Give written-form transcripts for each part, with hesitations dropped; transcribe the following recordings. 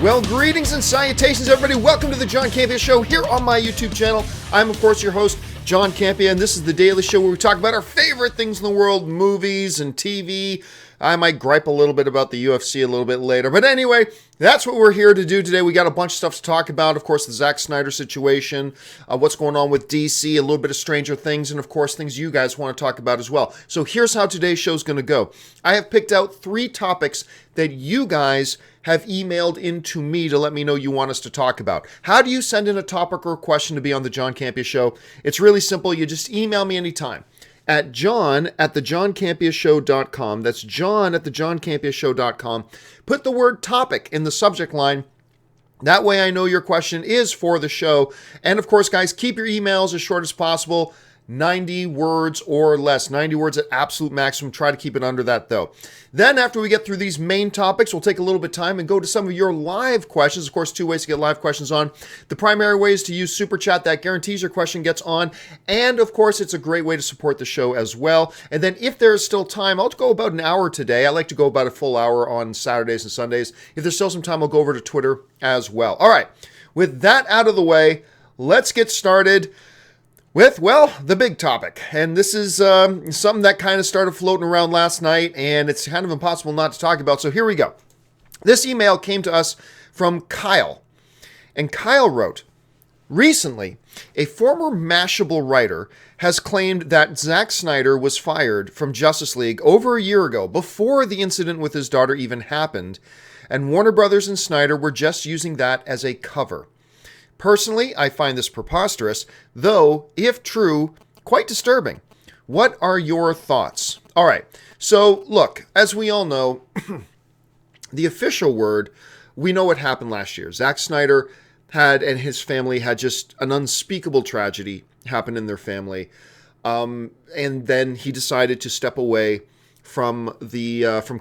Well, greetings and salutations, everybody. Welcome to the John Campea Show here on my YouTube channel. I'm, of course, your host, John Campea, and this is the daily show where we talk about our favorite things in the world, movies and TV. I might gripe a little bit about the UFC a little bit later. But anyway, that's what we're here to do today. We got a bunch of stuff to talk about. Of course, the Zack Snyder situation, what's going on with DC, a little bit of Stranger Things, and of course, things you guys want to talk about as well. So here's how today's show is going to go. I have picked out 3 topics that you guys have emailed into me to let me know you want us to talk about. How do you send in a topic or a question to be on the John Campea Show? It's really simple. You just email me anytime at john@thejohncampeashow.com. That's john@thejohncampeashow.com. Put the word topic in the subject line. That way I know your question is for the show. And of course, guys, keep your emails as short as possible. 90 words or less. 90 words at absolute maximum. Try to keep it under that, though. Then, after we get through these main topics, we'll take a little bit of time and go to some of your live questions. Of course, 2 ways to get live questions on. The primary way is to use Super Chat. That guarantees your question gets on. And, of course, it's a great way to support the show as well. And then, if there's still time, I'll go about an hour today. I like to go about a full hour on Saturdays and Sundays. If there's still some time, I'll go over to Twitter as well. All right. With that out of the way, let's get started with, well, the big topic. And this is something that kind of started floating around last night, and it's kind of impossible not to talk about. So here we go. This email came to us from Kyle. And Kyle wrote, recently, a former Mashable writer has claimed that Zack Snyder was fired from Justice League over a year ago, before the incident with his daughter even happened, and Warner Brothers and Snyder were just using that as a cover. Personally, I find this preposterous, though, if true, quite disturbing. What are your thoughts? All right, so look, as we all know, the official word, we know what happened last year. Zack Snyder and his family had just an unspeakable tragedy happen in their family, and then he decided to step away from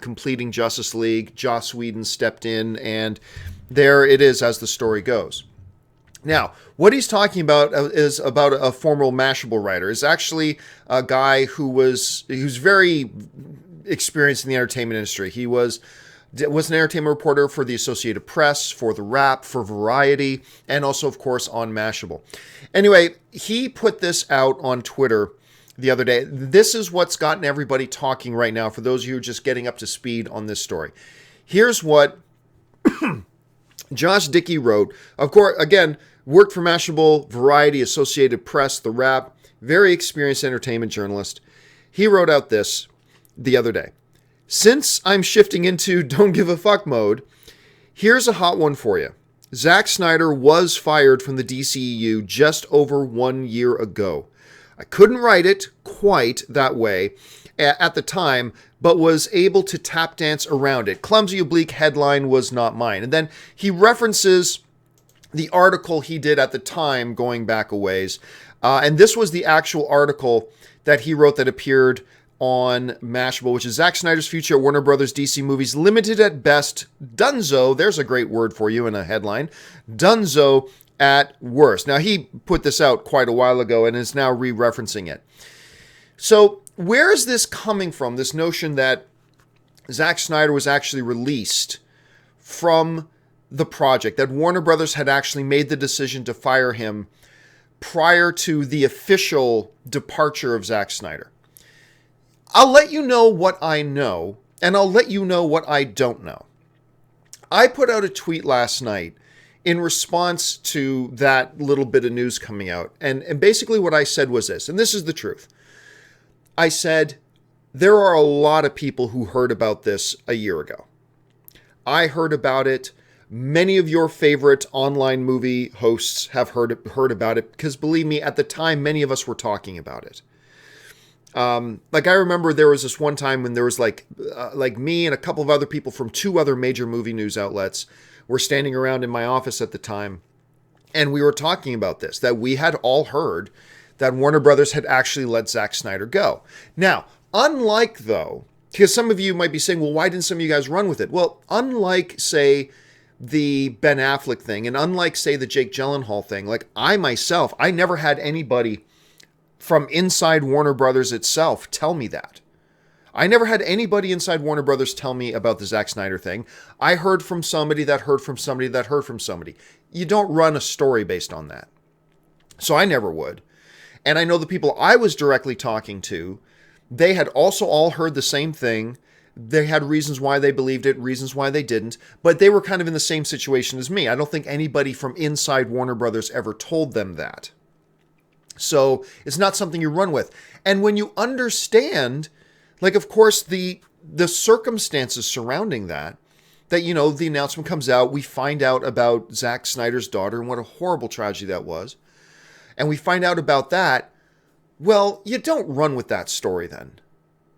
completing Justice League. Joss Whedon stepped in, and there it is as the story goes. Now, what he's talking about is about a former Mashable writer. Is actually a guy who's very experienced in the entertainment industry. He was an entertainment reporter for the Associated Press, for The Wrap, for Variety, and also, of course, on Mashable. Anyway, he put this out on Twitter the other day. This is what's gotten everybody talking right now, for those of you who are just getting up to speed on this story. Here's what Josh Dickey wrote. Of course, again, worked for Mashable, Variety, Associated Press, The Wrap, very experienced entertainment journalist. He wrote out this the other day. Since I'm shifting into don't give a fuck mode, here's a hot one for you. Zack Snyder was fired from the DCEU just over 1 year ago. I couldn't write it quite that way at the time, but was able to tap dance around it. Clumsy, oblique headline was not mine. And then he references the article he did at the time, going back a ways. And this was the actual article that he wrote that appeared on Mashable, which is Zack Snyder's future at Warner Brothers DC movies, limited at best, dunzo, there's a great word for you in a headline, dunzo at worst. Now, he put this out quite a while ago and is now re-referencing it. So, where is this coming from, this notion that Zack Snyder was actually released from the project, that Warner Brothers had actually made the decision to fire him prior to the official departure of Zack Snyder? I'll let you know what I know, and I'll let you know what I don't know. I put out a tweet last night in response to that little bit of news coming out, and basically what I said was this, and this is the truth. I said, there are a lot of people who heard about this a year ago. I heard about it. Many of your favorite online movie hosts have heard about it, because believe me, at the time, many of us were talking about it. Like I remember there was this one time when there was like me and a couple of other people from 2 other major movie news outlets were standing around in my office at the time, and we were talking about this, that we had all heard that Warner Brothers had actually let Zack Snyder go. Now, unlike though, because some of you might be saying, well, why didn't some of you guys run with it? Well, unlike, say, the Ben Affleck thing, and unlike, say, the Jake Gyllenhaal thing, like I never had anybody from inside Warner Brothers itself tell me that. I never had anybody inside Warner Brothers tell me about the Zack Snyder thing. I heard from somebody that heard from somebody that heard from somebody. You don't run a story based on that. So I never would. And I know the people I was directly talking to, they had also all heard the same thing. They had reasons why they believed it, reasons why they didn't, but they were kind of in the same situation as me. I don't think anybody from inside Warner Brothers ever told them that. So it's not something you run with. And when you understand, like, of course, the circumstances surrounding that, the announcement comes out, we find out about Zack Snyder's daughter and what a horrible tragedy that was. And we find out about that. Well, you don't run with that story then.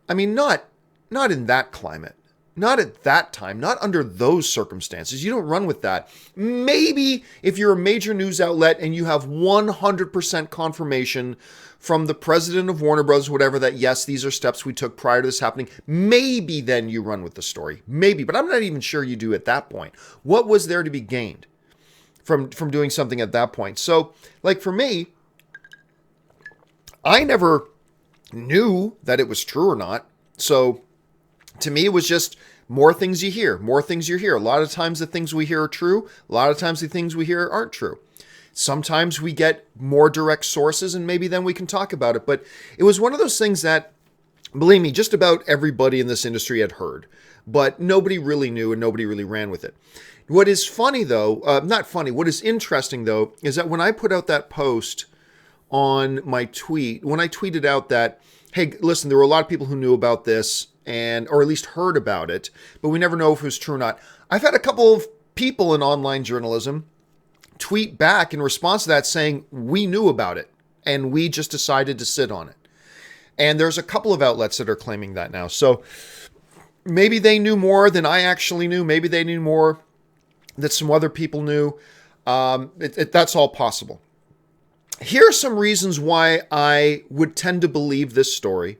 I mean, not in that climate. Not at that time. Not under those circumstances. You don't run with that. Maybe if you're a major news outlet and you have 100% confirmation from the president of Warner Bros., whatever, that yes, these are steps we took prior to this happening, maybe then you run with the story. Maybe. But I'm not even sure you do at that point. What was there to be gained from doing something at that point? So, like for me, I never knew that it was true or not. So to me, it was just more things you hear, more things you hear. A lot of times the things we hear are true. A lot of times the things we hear aren't true. Sometimes we get more direct sources and maybe then we can talk about it. But it was one of those things that, believe me, just about everybody in this industry had heard, but nobody really knew and nobody really ran with it. What is funny though, not funny, what is interesting though, is that when I put out that post on my tweet, when I tweeted out that, hey, listen, there were a lot of people who knew about this or at least heard about it, but we never know if it was true or not. I've had a couple of people in online journalism tweet back in response to that saying, we knew about it and we just decided to sit on it. And there's a couple of outlets that are claiming that now. So maybe they knew more than I actually knew. Maybe they knew more that some other people knew. That's all possible. Here are some reasons why I would tend to believe this story,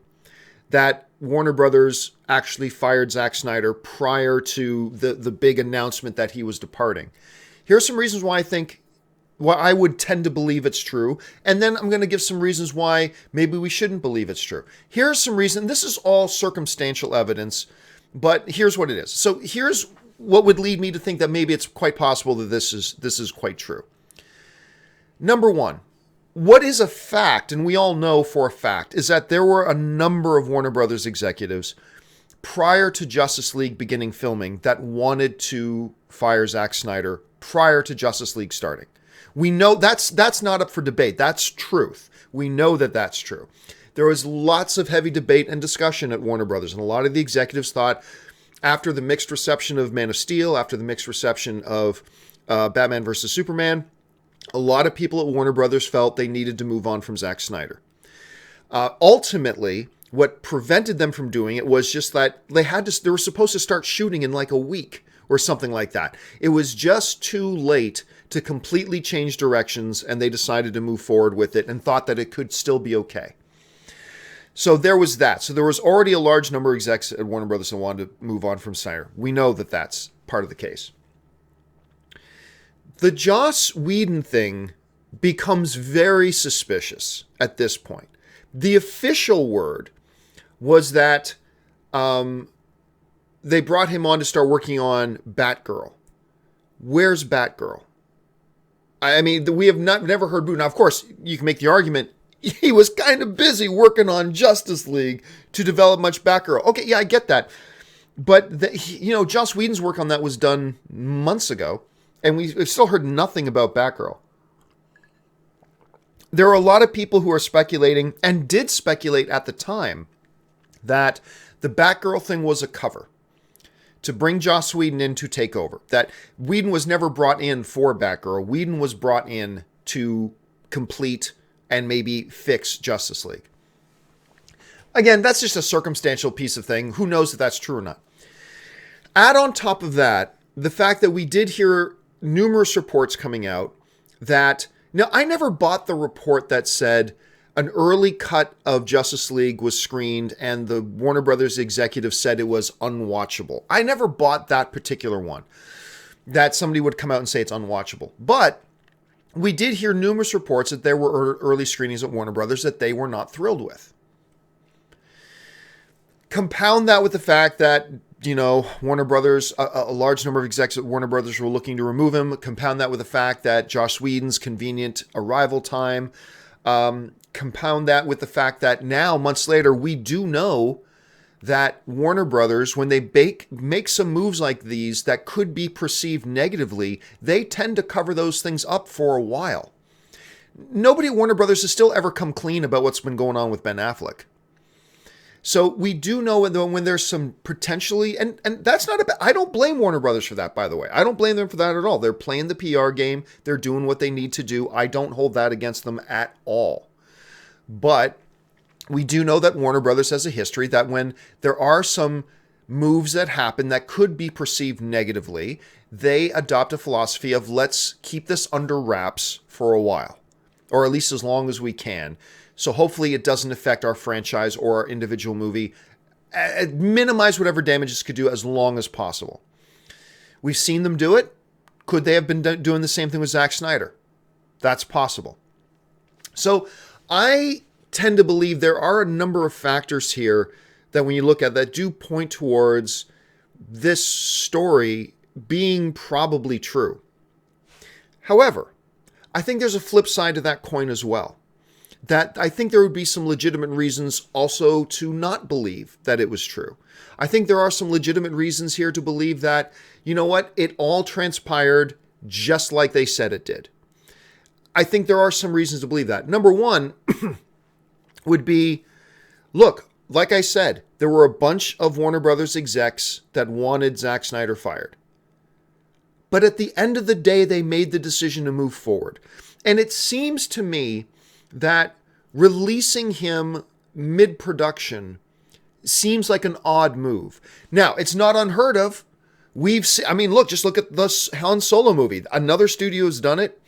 that Warner Brothers actually fired Zack Snyder prior to the big announcement that he was departing. Here are some reasons why I would tend to believe it's true. And then I'm going to give some reasons why maybe we shouldn't believe it's true. Here's some reason. This is all circumstantial evidence, but here's what it is. So here's what would lead me to think that maybe it's quite possible that this is quite true. Number one, what is a fact, and we all know for a fact, is that there were a number of Warner Brothers executives prior to Justice League beginning filming that wanted to fire Zack Snyder prior to Justice League starting. We know that's not up for debate. That's truth. We know that that's true. There was lots of heavy debate and discussion at Warner Brothers, and a lot of the executives thought after the mixed reception of Man of Steel, after the mixed reception of Batman vs. Superman, a lot of people at Warner Brothers felt they needed to move on from Zack Snyder. Ultimately, what prevented them from doing it was just that they were supposed to start shooting in like a week or something like that. It was just too late to completely change directions, and they decided to move forward with it and thought that it could still be okay. So there was that. So there was already a large number of execs at Warner Brothers that wanted to move on from Snyder. We know that that's part of the case. The Joss Whedon thing becomes very suspicious at this point. The official word was that they brought him on to start working on Batgirl. Where's Batgirl? I mean, we have never heard Boo. Now, of course, you can make the argument he was kind of busy working on Justice League to develop much Batgirl. Okay, yeah, I get that. But, Joss Whedon's work on that was done months ago. And we've still heard nothing about Batgirl. There are a lot of people who are speculating, and did speculate at the time, that the Batgirl thing was a cover to bring Joss Whedon in to take over. That Whedon was never brought in for Batgirl. Whedon was brought in to complete and maybe fix Justice League. Again, that's just a circumstantial piece of thing. Who knows if that's true or not? Add on top of that, the fact that we did hear numerous reports coming out that, now I never bought the report that said an early cut of Justice League was screened and the Warner Brothers executive said it was unwatchable. I never bought that particular one, that somebody would come out and say it's unwatchable. But we did hear numerous reports that there were early screenings at Warner Brothers that they were not thrilled with. Compound that with the fact that, Warner Brothers, a large number of execs at Warner Brothers were looking to remove him. Compound that with the fact that Joss Whedon's convenient arrival time. Compound that with the fact that now, months later, we do know that Warner Brothers, when they make some moves like these that could be perceived negatively, they tend to cover those things up for a while. Nobody at Warner Brothers has still ever come clean about what's been going on with Ben Affleck. So we do know when there's some potentially, and that's not I don't blame Warner Brothers for that, by the way. I don't blame them for that at all. They're playing the PR game. They're doing what they need to do. I don't hold that against them at all. But we do know that Warner Brothers has a history that when there are some moves that happen that could be perceived negatively, they adopt a philosophy of let's keep this under wraps for a while, or at least as long as we can. So hopefully it doesn't affect our franchise or our individual movie. Minimize whatever damages could do as long as possible. We've seen them do it. Could they have been doing the same thing with Zack Snyder? That's possible. So I tend to believe there are a number of factors here that when you look at that do point towards this story being probably true. However, I think there's a flip side to that coin as well. That I think there would be some legitimate reasons also to not believe that it was true. I think there are some legitimate reasons here to believe that, it all transpired just like they said it did. I think there are some reasons to believe that. Number one would be, look, like I said, there were a bunch of Warner Brothers execs that wanted Zack Snyder fired. But at the end of the day, they made the decision to move forward. And it seems to me that releasing him mid-production seems like an odd move. Now, it's not unheard of. Just look at the Han Solo movie. Another studio has done it.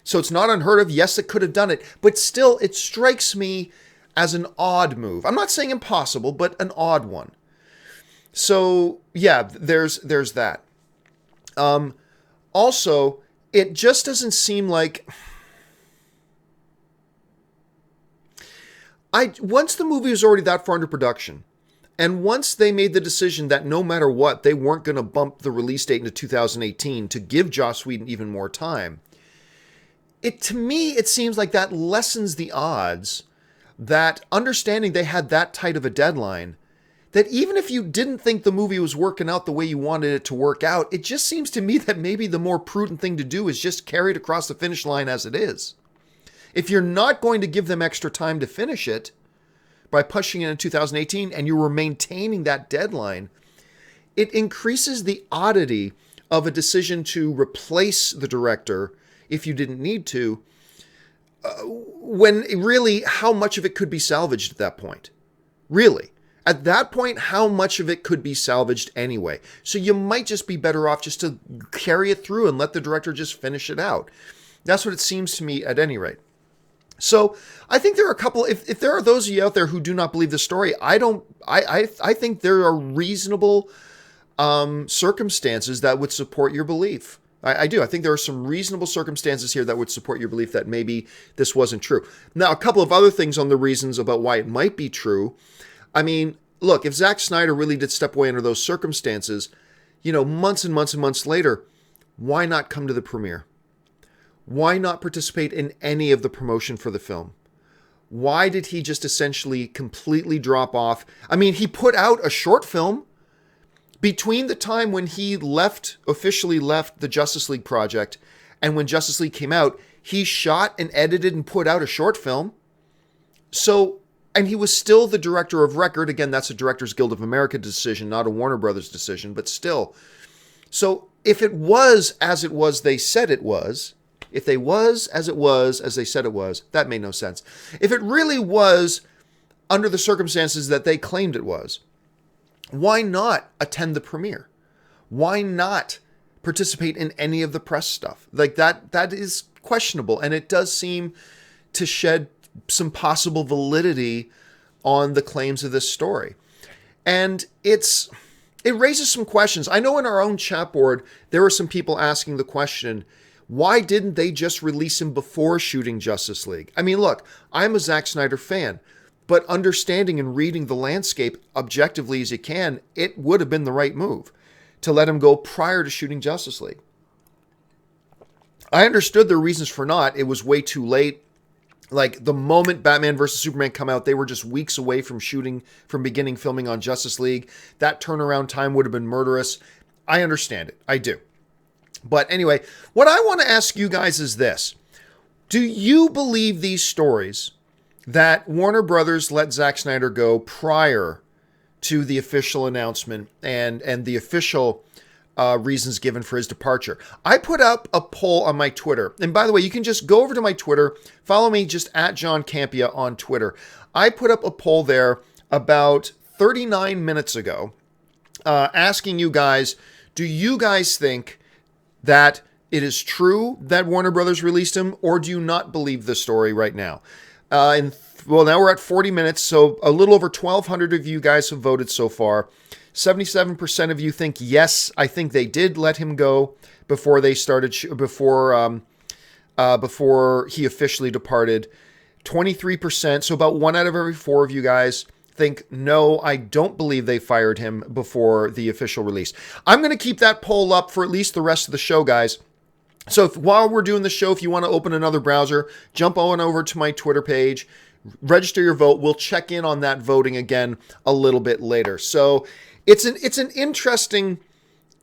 So it's not unheard of. Yes, it could have done it. But still, it strikes me as an odd move. I'm not saying impossible, but an odd one. So, yeah, there's that. Also, it just doesn't seem like... Once the movie was already that far into production, and once they made the decision that no matter what, they weren't going to bump the release date into 2018 to give Joss Whedon even more time, to me, it seems like that lessens the odds that understanding they had that tight of a deadline, that even if you didn't think the movie was working out the way you wanted it to work out, it just seems to me that maybe the more prudent thing to do is just carry it across the finish line as it is. If you're not going to give them extra time to finish it by pushing it in 2018 and you were maintaining that deadline, it increases the oddity of a decision to replace the director if you didn't need to, when really how much of it could be salvaged at that point. Really. At that point, how much of it could be salvaged anyway? So you might just be better off just to carry it through and let the director just finish it out. That's what it seems to me at any rate. So I think there are a couple, if there are those of you out there who do not believe the story, I think there are reasonable circumstances that would support your belief. I do. I think there are some reasonable circumstances here that would support your belief that maybe this wasn't true. Now, a couple of other things on the reasons about why it might be true. I mean, look, if Zack Snyder really did step away under those circumstances, months and months and months later, why not come to the premiere? Why not participate in any of the promotion for the film? Why did he just essentially completely drop off? I mean, he put out a short film between the time when he officially left the Justice League project and when Justice League came out. He shot and edited and put out a short film. So, and he was still the director of record. Again, that's a Directors Guild of America decision, not a Warner Brothers decision, but still. So if it was as it was they said it was, if they was as it was as they said it was, that made no sense. If it really was under the circumstances that they claimed it was, why not attend the premiere? Why not participate in any of the press stuff? Like that is questionable, and it does seem to shed some possible validity on the claims of this story. And it raises some questions. I know in our own chat board, there were some people asking the question, why didn't they just release him before shooting Justice League? I mean, look, I'm a Zack Snyder fan. but understanding and reading the landscape objectively as you can, it would have been the right move to let him go prior to shooting Justice League. I understood their reasons for not. It was way too late. Like, the moment Batman vs. Superman come out, they were just weeks away from beginning filming on Justice League. That turnaround time would have been murderous. I understand it. I do. But anyway, what I want to ask you guys is this. Do you believe these stories that Warner Brothers let Zack Snyder go prior to the official announcement and the official reasons given for his departure? I put up a poll on my Twitter. And by the way, you can just go over to my Twitter. Follow me just at John Campea on Twitter. I put up a poll there about 39 minutes ago asking you guys, do you guys think that it is true that Warner Brothers released him, or do you not believe the story right now? Now we're at 40 minutes, so a little over 1,200 of you guys have voted so far. 77% of you think yes, I think they did let him go before they started before he officially departed. 23%, so about 1 out of every 4 of you guys think no, I don't believe they fired him before the official release. I'm going to keep that poll up for at least the rest of the show, guys. So while we're doing the show, if you want to open another browser, jump on over to my Twitter page, register your vote. We'll check in on that voting again a little bit later. So it's an interesting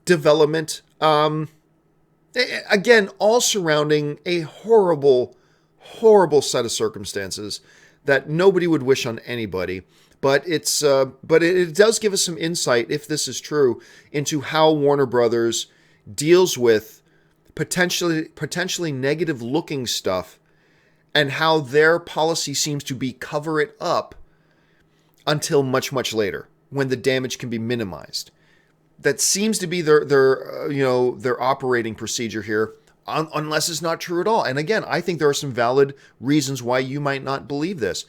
development. Again, all surrounding a horrible, horrible set of circumstances that nobody would wish on anybody. But it does give us some insight, if this is true, into how Warner Brothers deals with potentially negative looking stuff, and how their policy seems to be cover it up until much, much later when the damage can be minimized. That seems to be their operating procedure here, unless it's not true at all. And again, I think there are some valid reasons why you might not believe this.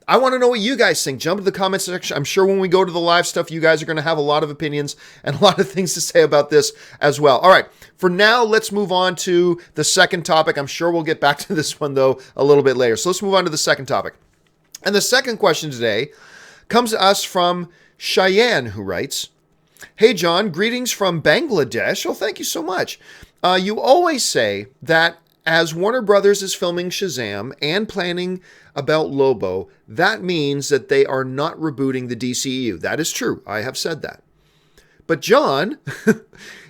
I want to know what you guys think. Jump into the comments section. I'm sure when we go to the live stuff, you guys are going to have a lot of opinions and a lot of things to say about this as well. All right. For now, let's move on to the second topic. I'm sure we'll get back to this one, though, a little bit later. So let's move on to the second topic. And the second question today comes to us from Shayan, who writes, "Hey, John, greetings from Bangladesh." Oh, thank you so much. You always say that as Warner Brothers is filming Shazam and planning about Lobo, that means that they are not rebooting the DCEU. That is true. I have said that. But John,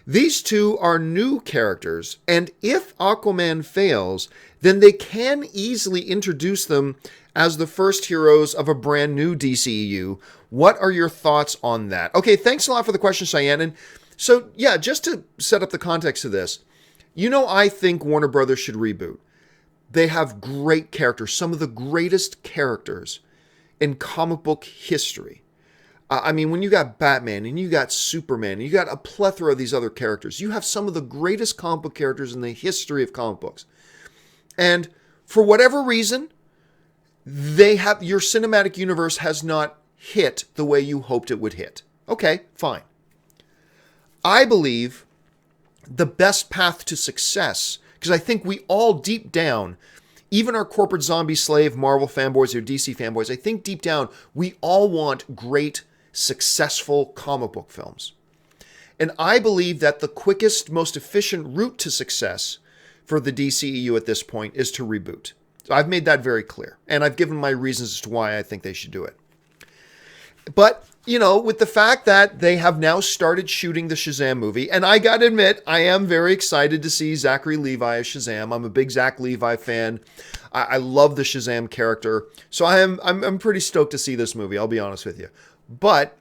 these two are new characters, and if Aquaman fails, then they can easily introduce them as the first heroes of a brand new DCEU. What are your thoughts on that? Okay, thanks a lot for the question, Shayan. And so, yeah, just to set up the context of this, I think Warner Brothers should reboot. They have great characters, some of the greatest characters in comic book history. I mean, when you got Batman and you got Superman and you got a plethora of these other characters, you have some of the greatest comic book characters in the history of comic books. And for whatever reason, your cinematic universe has not hit the way you hoped it would hit. Okay, fine. I believe the best path to success, because I think we all deep down, even our corporate zombie slave Marvel fanboys or DC fanboys, I think deep down we all want great, successful comic book films. And I believe that the quickest, most efficient route to success for the DCEU at this point is to reboot. So I've made that very clear, and I've given my reasons as to why I think they should do it. But with the fact that they have now started shooting the Shazam movie, and I gotta admit, I am very excited to see Zachary Levi as Shazam. I'm a big Zach Levi fan. I love the Shazam character. So I'm pretty stoked to see this movie, I'll be honest with you. But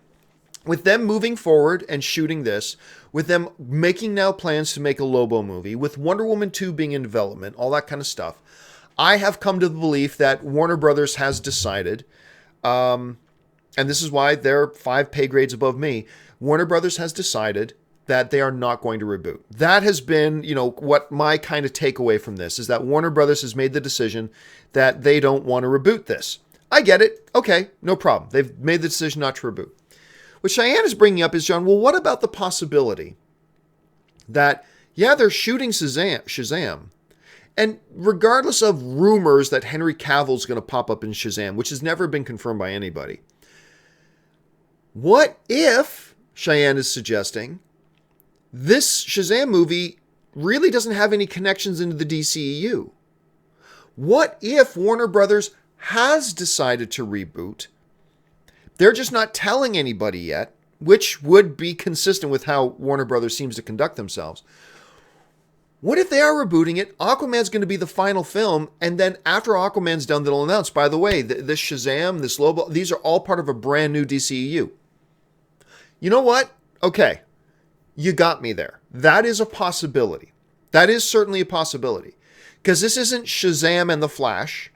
with them moving forward and shooting this, with them making now plans to make a Lobo movie, with Wonder Woman 2 being in development, all that kind of stuff, I have come to the belief that Warner Brothers has decided, and this is why they're 5 pay grades above me, Warner Brothers has decided that they are not going to reboot. That has been, what my kind of takeaway from this is, that Warner Brothers has made the decision that they don't want to reboot this. I get it. Okay, no problem. They've made the decision not to reboot. What Cheyenne is bringing up is, John, well, what about the possibility that, they're shooting Shazam, And regardless of rumors that Henry Cavill's going to pop up in Shazam, which has never been confirmed by anybody, what if, Shayan is suggesting, this Shazam movie really doesn't have any connections into the DCEU? What if Warner Brothers has decided to reboot? They're just not telling anybody yet, which would be consistent with how Warner Brothers seems to conduct themselves. What if they are rebooting it? Aquaman's going to be the final film, and then after Aquaman's done, they'll announce, by the way, this Shazam, this Lobo, these are all part of a brand new DCEU. You know what? Okay, you got me there. That is a possibility. That is certainly a possibility. Because this isn't Shazam and the Flash.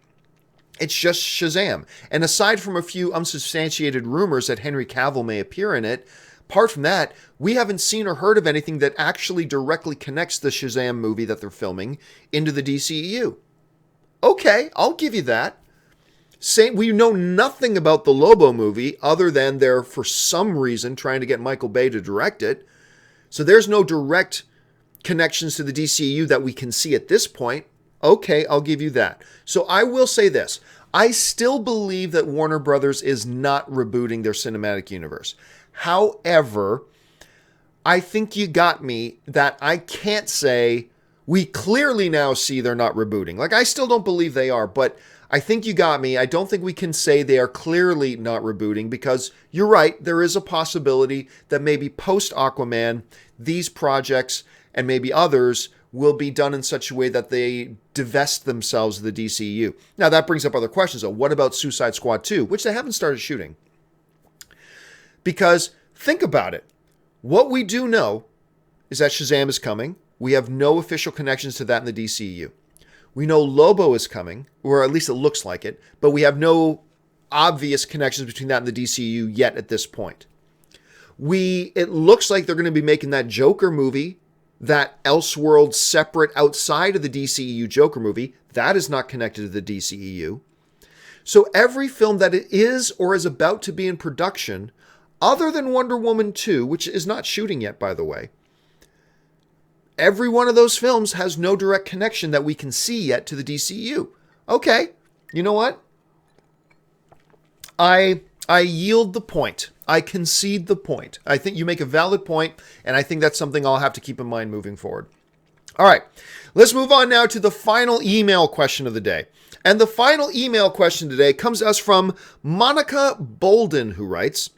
It's just Shazam. And aside from a few unsubstantiated rumors that Henry Cavill may appear in it, apart from that, we haven't seen or heard of anything that actually directly connects the Shazam movie that they're filming into the DCEU. Okay, I'll give you that. We know nothing about the Lobo movie other than they're, for some reason, trying to get Michael Bay to direct it. So there's no direct connections to the DCEU that we can see at this point. Okay, I'll give you that. So I will say this. I still believe that Warner Brothers is not rebooting their cinematic universe. However, I think you got me that I can't say we clearly now see they're not rebooting. Like, I still don't believe they are, but I think you got me. I don't think we can say they are clearly not rebooting because you're right. There is a possibility that maybe post Aquaman, these projects and maybe others will be done in such a way that they divest themselves of the DCEU. Now, that brings up other questions, though. What about Suicide Squad 2, which they haven't started shooting? Because think about it. What we do know is that Shazam is coming. We have no official connections to that in the DCEU. We know Lobo is coming, or at least it looks like it, but we have no obvious connections between that and the DCEU yet at this point. It looks like they're going to be making that Joker movie, that Elseworld separate outside of the DCEU Joker movie. That is not connected to the DCEU. So every film that is or is about to be in production, other than Wonder Woman 2, which is not shooting yet, by the way, every one of those films has no direct connection that we can see yet to the DCEU. Okay, you know what? I yield the point. I concede the point. I think you make a valid point, and I think that's something I'll have to keep in mind moving forward. All right, let's move on now to the final email question of the day. And the final email question today comes to us from Monica Bolden, who writes,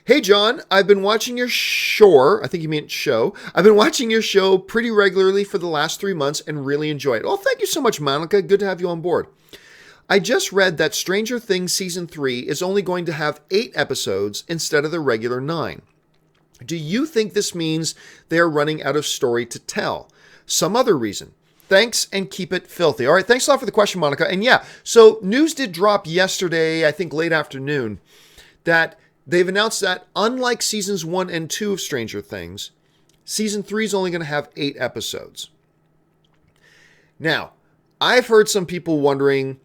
"Hey, John, I've been watching your shor," I think you mean show. "I've been watching your show pretty regularly for the last 3 months and really enjoy it." Well, thank you so much, Monica. Good to have you on board. "I just read that Stranger Things Season 3 is only going to have 8 episodes instead of the regular 9. Do you think this means they are running out of story to tell? Some other reason? Thanks, and keep it filthy." All right, thanks a lot for the question, Monica. And yeah, so news did drop yesterday, I think late afternoon, that they've announced that unlike Seasons 1 and 2 of Stranger Things, Season 3 is only going to have 8 episodes. Now, I've heard some people wondering,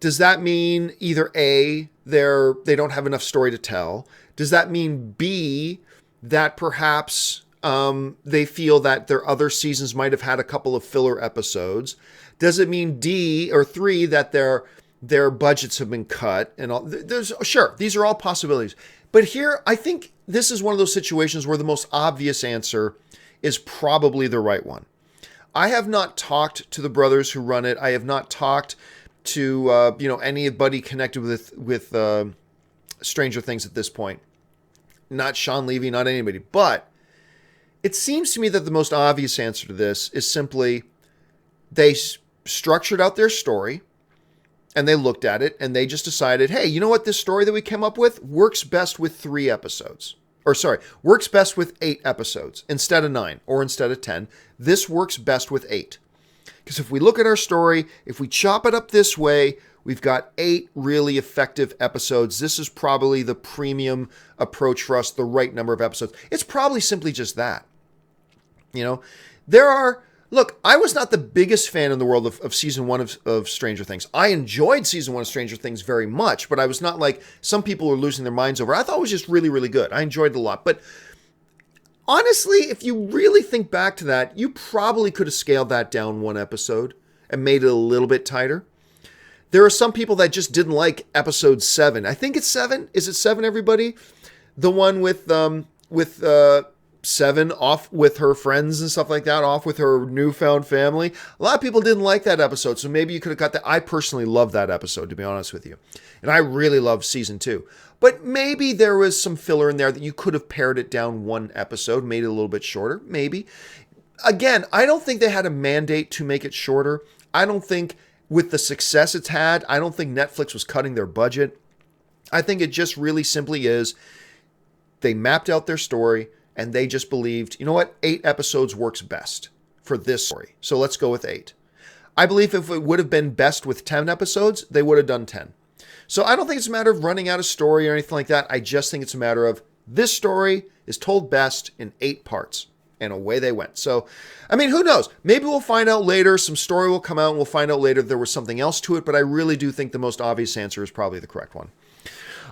does that mean either A, they don't have enough story to tell? Does that mean B, that perhaps they feel that their other seasons might have had a couple of filler episodes? Does it mean D or 3, that their budgets have been cut and all? Sure, these are all possibilities. But here, I think this is one of those situations where the most obvious answer is probably the right one. I have not talked to the brothers who run it. I have not talked to anybody connected with Stranger Things at this point. Not Sean Levy, not anybody. But it seems to me that the most obvious answer to this is simply they structured out their story and they looked at it and they just decided, hey, you know what? This story that we came up with works best with 3 episodes. Works best with 8 episodes instead of 9 or instead of 10. This works best with 8. Because if we look at our story, if we chop it up this way, we've got 8 really effective episodes. This is probably the premium approach for us, the right number of episodes. It's probably simply just that. Look, I was not the biggest fan in the world of Season 1 of Stranger Things. I enjoyed Season 1 of Stranger Things very much, but I was not like some people are losing their minds over. I thought it was just really, really good. I enjoyed it a lot. But honestly, if you really think back to that, you probably could have scaled that down 1 episode and made it a little bit tighter. There are some people that just didn't like episode 7. I think it's 7. Is it 7, everybody? The one with Seven off with her friends and stuff like that, off with her newfound family. A lot of people didn't like that episode, so maybe you could have got that. I personally love that episode, to be honest with you. And I really love season 2. But maybe there was some filler in there that you could have pared it down one episode, made it a little bit shorter, maybe. Again, I don't think they had a mandate to make it shorter. I don't think with the success it's had, I don't think Netflix was cutting their budget. I think it just really simply is they mapped out their story and they just believed, you know what, 8 episodes works best for this story. So let's go with 8. I believe if it would have been best with 10 episodes, they would have done 10. So I don't think it's a matter of running out of story or anything like that. I just think it's a matter of this story is told best in 8 parts. And away they went. So, I mean, who knows? Maybe we'll find out later. Some story will come out and we'll find out later there was something else to it. But I really do think the most obvious answer is probably the correct one.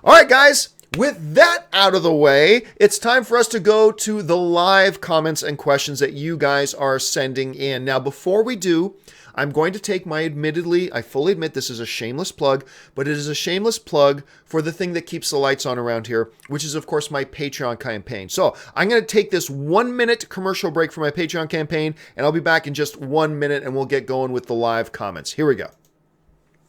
All right, guys. With that out of the way, it's time for us to go to the live comments and questions that you guys are sending in. Now, before we do, I'm going to take my I fully admit this is a shameless plug, but it is a shameless plug for the thing that keeps the lights on around here, which is, of course, my Patreon campaign. So I'm going to take this 1-minute commercial break for my Patreon campaign, and I'll be back in just 1 minute, and we'll get going with the live comments. Here we go.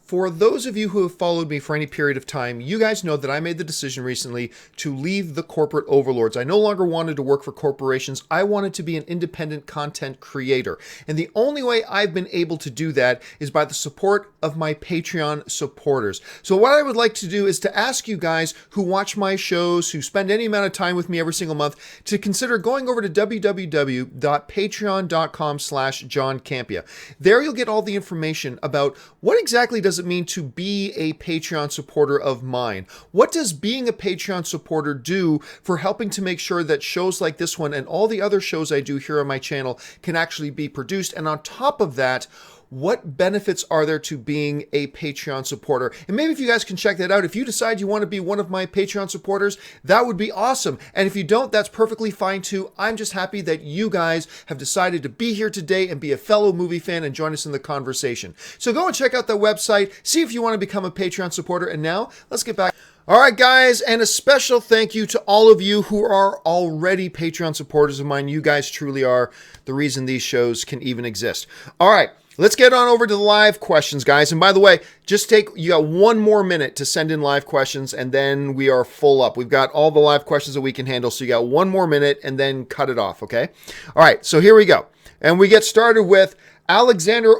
For those of you who have followed me for any period of time, you guys know that I made the decision recently to leave the corporate overlords. I no longer wanted to work for corporations. I wanted to be an independent content creator. And the only way I've been able to do that is by the support of my Patreon supporters. So what I would like to do is to ask you guys who watch my shows, who spend any amount of time with me every single month, to consider going over to www.patreon.com/John Campea. There you'll get all the information about what exactly does it mean to be a Patreon supporter of mine? What does being a Patreon supporter do for helping to make sure that shows like this one and all the other shows I do here on my channel can actually be produced? And on top of that, what benefits are there to being a Patreon supporter? And maybe if you guys can check that out, if you decide you want to be one of my Patreon supporters, that would be awesome. And if you don't, that's perfectly fine too. I'm just happy that you guys have decided to be here today and be a fellow movie fan and join us in the conversation. So go and check out the website, see if you want to become a Patreon supporter. And now let's get back. All right, guys, and a special thank you to all of you who are already Patreon supporters of mine. You guys truly are the reason these shows can even exist. All right. Let's get on over to the live questions, guys. And by the way, you got 1 more minute to send in live questions, and then we are full up. We've got all the live questions that we can handle, so you got 1 more minute, and then cut it off, okay? All right, so here we go. And we get started with Alexander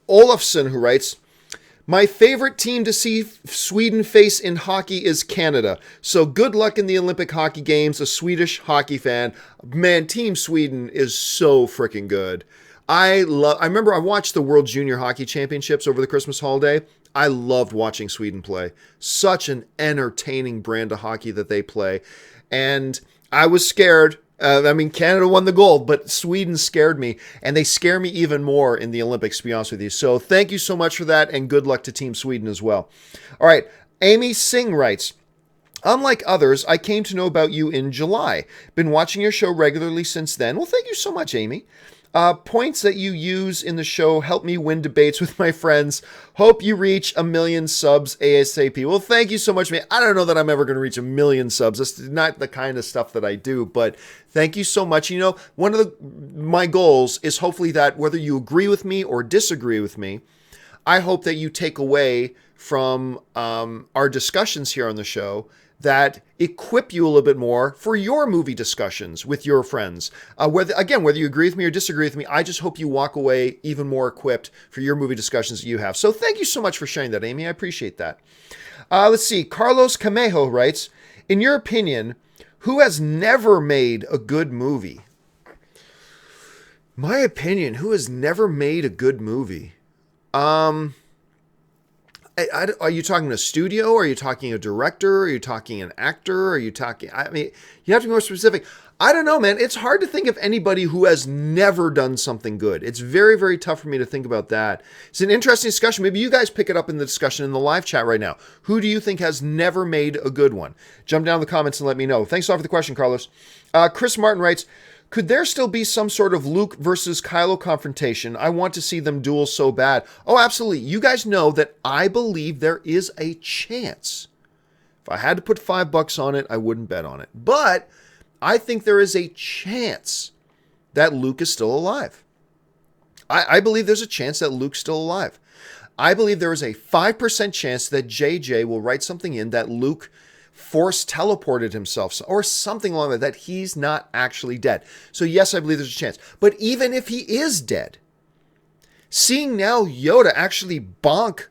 Olafsson, who writes, my favorite team to see Sweden face in hockey is Canada. So good luck in the Olympic hockey games, a Swedish hockey fan. Man, Team Sweden is so freaking good. I remember I watched the World Junior Hockey Championships over the Christmas holiday. I loved watching Sweden play. Such an entertaining brand of hockey that they play. And I was scared. Canada won the gold, but Sweden scared me. And they scare me even more in the Olympics, to be honest with you. So thank you so much for that, and good luck to Team Sweden as well. All right, Amy Singh writes, unlike others, I came to know about you in July. Been watching your show regularly since then. Well, thank you so much, Amy. Points that you use in the show help me win debates with my friends. Hope you reach 1 million subs ASAP. Well, thank you so much, man. I don't know that I'm ever going to reach 1 million subs. That's not the kind of stuff that I do, but thank you so much. You know, one of my goals is hopefully that whether you agree with me or disagree with me, I hope that you take away from our discussions here on the show that equip you a little bit more for your movie discussions with your friends. Whether you agree with me or disagree with me, I just hope you walk away even more equipped for your movie discussions that you have. So thank you so much for sharing that, Amy. I appreciate that. Let's see. Carlos Camejo writes, in your opinion, who has never made a good movie? My opinion, who has never made a good movie? Are you talking a studio? Are you talking a director? Are you talking an actor? Are you talking... you have to be more specific. I don't know, man. It's hard to think of anybody who has never done something good. It's very, very tough for me to think about that. It's an interesting discussion. Maybe you guys pick it up in the discussion in the live chat right now. Who do you think has never made a good one? Jump down in the comments and let me know. Thanks a lot for the question, Carlos. Chris Martin writes, Could there still be some sort of Luke versus Kylo confrontation? I want to see them duel so bad. Oh, absolutely. You guys know that I believe there is a chance. If I had to put $5 on it, I wouldn't bet on it. But I think there is a chance that Luke is still alive. I believe there's a chance that Luke's still alive. I believe there is a 5% chance that JJ will write something in that Luke force teleported himself or something along that he's not actually dead. So yes, I believe there's a chance. But even if he is dead, seeing now Yoda actually bonk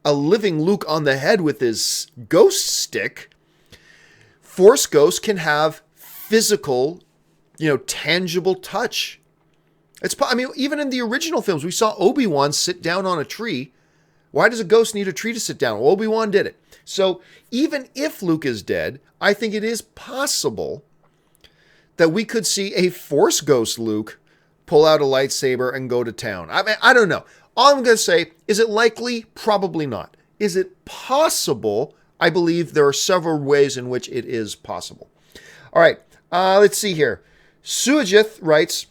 a living Luke on the head with his ghost stick, Force Ghosts can have physical, tangible touch. Even in the original films, we saw Obi-Wan sit down on a tree. Why does a ghost need a tree to sit down? Well, Obi-Wan did it. So even if Luke is dead, I think it is possible that we could see a Force Ghost Luke pull out a lightsaber and go to town. I don't know. All I'm going to say, is it likely? Probably not. Is it possible? I believe there are several ways in which it is possible. All right, let's see here. Suajith writes,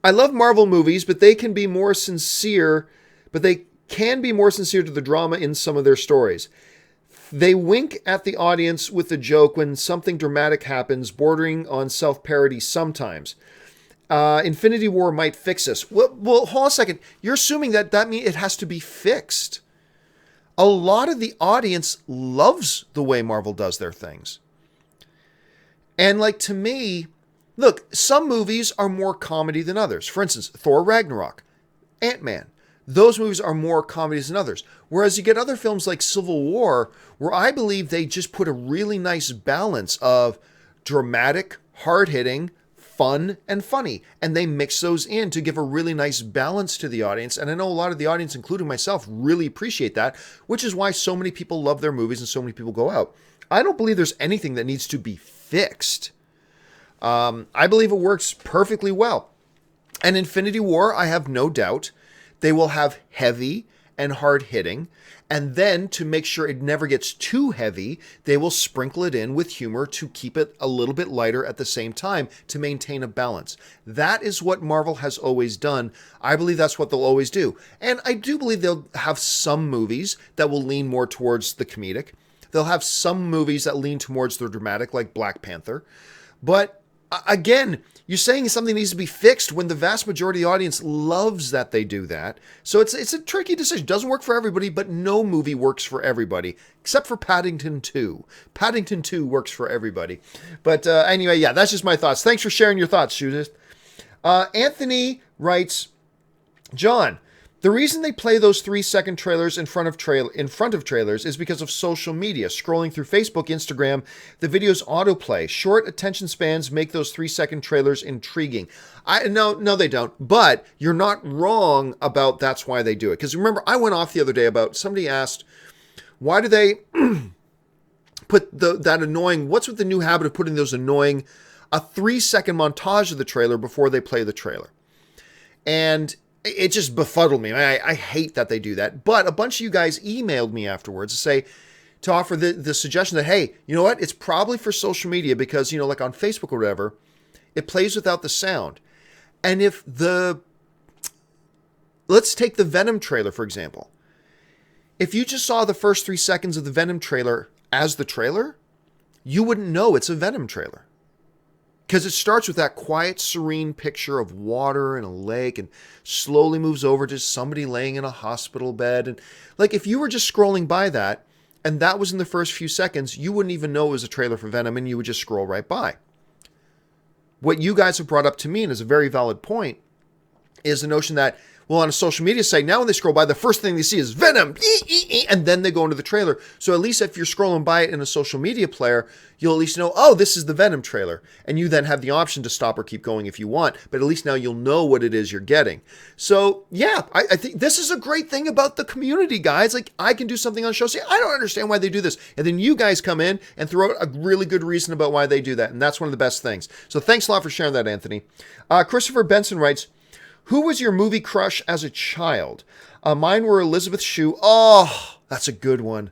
I love Marvel movies, but they can be more sincere to the drama in some of their stories. They wink at the audience with a joke when something dramatic happens, bordering on self-parody sometimes. Infinity War might fix this. Well, hold on a second. You're assuming that means it has to be fixed. A lot of the audience loves the way Marvel does their things. And to me, look, some movies are more comedy than others. For instance, Thor Ragnarok, Ant-Man. Those movies are more comedies than others. Whereas you get other films like Civil War, where I believe they just put a really nice balance of dramatic, hard-hitting, fun, and funny. And they mix those in to give a really nice balance to the audience. And I know a lot of the audience, including myself, really appreciate that, which is why so many people love their movies and so many people go out. I don't believe there's anything that needs to be fixed. I believe it works perfectly well. And Infinity War, I have no doubt, they will have heavy and hard hitting. And then to make sure it never gets too heavy, they will sprinkle it in with humor to keep it a little bit lighter at the same time to maintain a balance. That is what Marvel has always done. I believe that's what they'll always do. And I do believe they'll have some movies that will lean more towards the comedic. They'll have some movies that lean towards the dramatic, like Black Panther. But again, you're saying something needs to be fixed when the vast majority of the audience loves that they do that. So it's a tricky decision. It doesn't work for everybody, but no movie works for everybody, except for Paddington 2. Paddington 2 works for everybody. But anyway, yeah, that's just my thoughts. Thanks for sharing your thoughts, Judith. Anthony writes, John, the reason they play those 3-second trailers in front of trailers is because of social media. Scrolling through Facebook, Instagram, the videos autoplay. Short attention spans make those 3-second trailers intriguing. No, they don't. But you're not wrong about that's why they do it. Because remember, I went off the other day about somebody asked, why do they put that annoying? What's with the new habit of putting those annoying a 3-second montage of the trailer before they play the trailer? And it just befuddled me. I hate that they do that. But a bunch of you guys emailed me afterwards to offer the suggestion that, hey, you know what? It's probably for social media because, like on Facebook or whatever, it plays without the sound. And let's take the Venom trailer, for example. If you just saw the first 3 seconds of the Venom trailer as the trailer, you wouldn't know it's a Venom trailer. Because it starts with that quiet, serene picture of water and a lake and slowly moves over to somebody laying in a hospital bed. And if you were just scrolling by that and that was in the first few seconds, you wouldn't even know it was a trailer for Venom and you would just scroll right by. What you guys have brought up to me, and is a very valid point, is the notion that, well, on a social media site, now when they scroll by, the first thing they see is Venom, and then they go into the trailer. So at least if you're scrolling by it in a social media player, you'll at least know, oh, this is the Venom trailer. And you then have the option to stop or keep going if you want, but at least now you'll know what it is you're getting. So yeah, I think this is a great thing about the community, guys. I can do something on the show, say, I don't understand why they do this. And then you guys come in and throw out a really good reason about why they do that. And that's one of the best things. So thanks a lot for sharing that, Anthony. Christopher Benson writes, who was your movie crush as a child? Mine were Elisabeth Shue. Oh, that's a good one.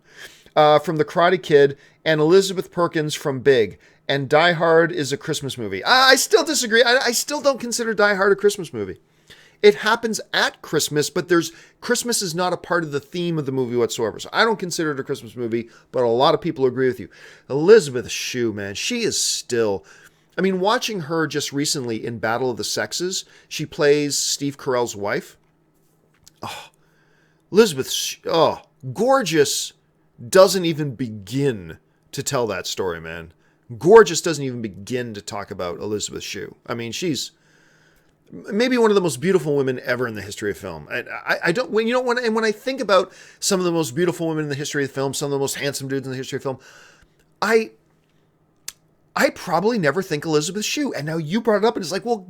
From The Karate Kid, and Elizabeth Perkins from Big. and Die Hard is a Christmas movie. I still disagree. I still don't consider Die Hard a Christmas movie. It happens at Christmas, but Christmas is not a part of the theme of the movie whatsoever. So I don't consider it a Christmas movie, but a lot of people agree with you. Elisabeth Shue, man, she is still... I mean, watching her just recently in Battle of the Sexes, she plays Steve Carell's wife. Oh, Elisabeth, gorgeous doesn't even begin to tell that story, man. Gorgeous doesn't even begin to talk about Elisabeth Shue. I mean, she's maybe one of the most beautiful women ever in the history of film. I don't, when I think about some of the most beautiful women in the history of film, some of the most handsome dudes in the history of film, I probably never think Elisabeth Shue. And now you brought it up and it's like, well,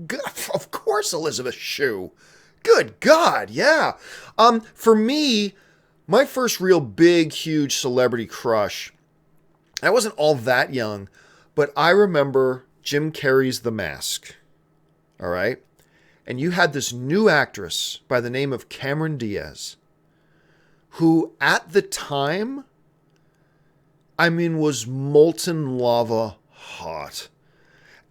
of course Elisabeth Shue. Good God, yeah. For me, my first real big, huge celebrity crush, I wasn't all that young, but I remember Jim Carrey's The Mask. All right? And you had this new actress by the name of Cameron Diaz, who at the time, I mean, was molten lava hot.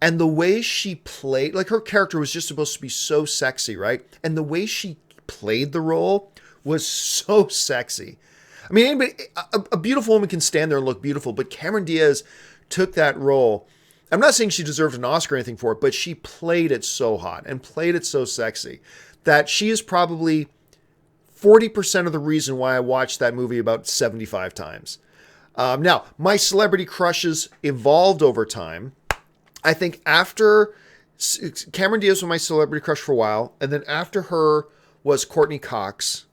And the way she played, like her character was just supposed to be so sexy, right? And the way she played the role was so sexy. I mean, anybody, a beautiful woman can stand there and look beautiful, but Cameron Diaz took that role. I'm not saying she deserved an Oscar or anything for it, but she played it so hot and played it so sexy that she is probably 40% of the reason why I watched that movie about 75 times. Now, my celebrity crushes evolved over time. I think after Cameron Diaz was my celebrity crush for a while, and then after her was Courtney Cox,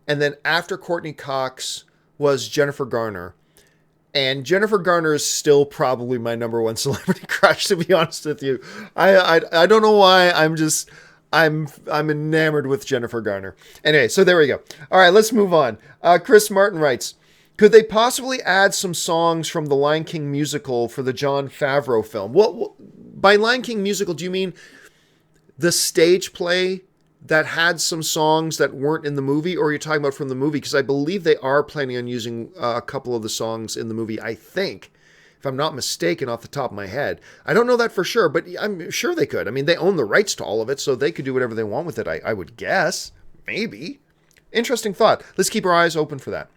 and then after Courtney Cox was Jennifer Garner. And Jennifer Garner is still probably my number one celebrity crush, to be honest with you. I don't know why. I'm enamored with Jennifer Garner. Anyway, so there we go. All right, let's move on. Chris Martin writes, could they possibly add some songs from the Lion King musical for the Jon Favreau film? Well, by Lion King musical, do you mean the stage play that had some songs that weren't in the movie, or are you talking about from the movie? Because I believe they are planning on using a couple of the songs in the movie, I think, if I'm not mistaken off the top of my head. I don't know that for sure, but I'm sure they could. I mean, they own the rights to all of it, so they could do whatever they want with it, I would guess. Maybe. Interesting thought. Let's keep our eyes open for that.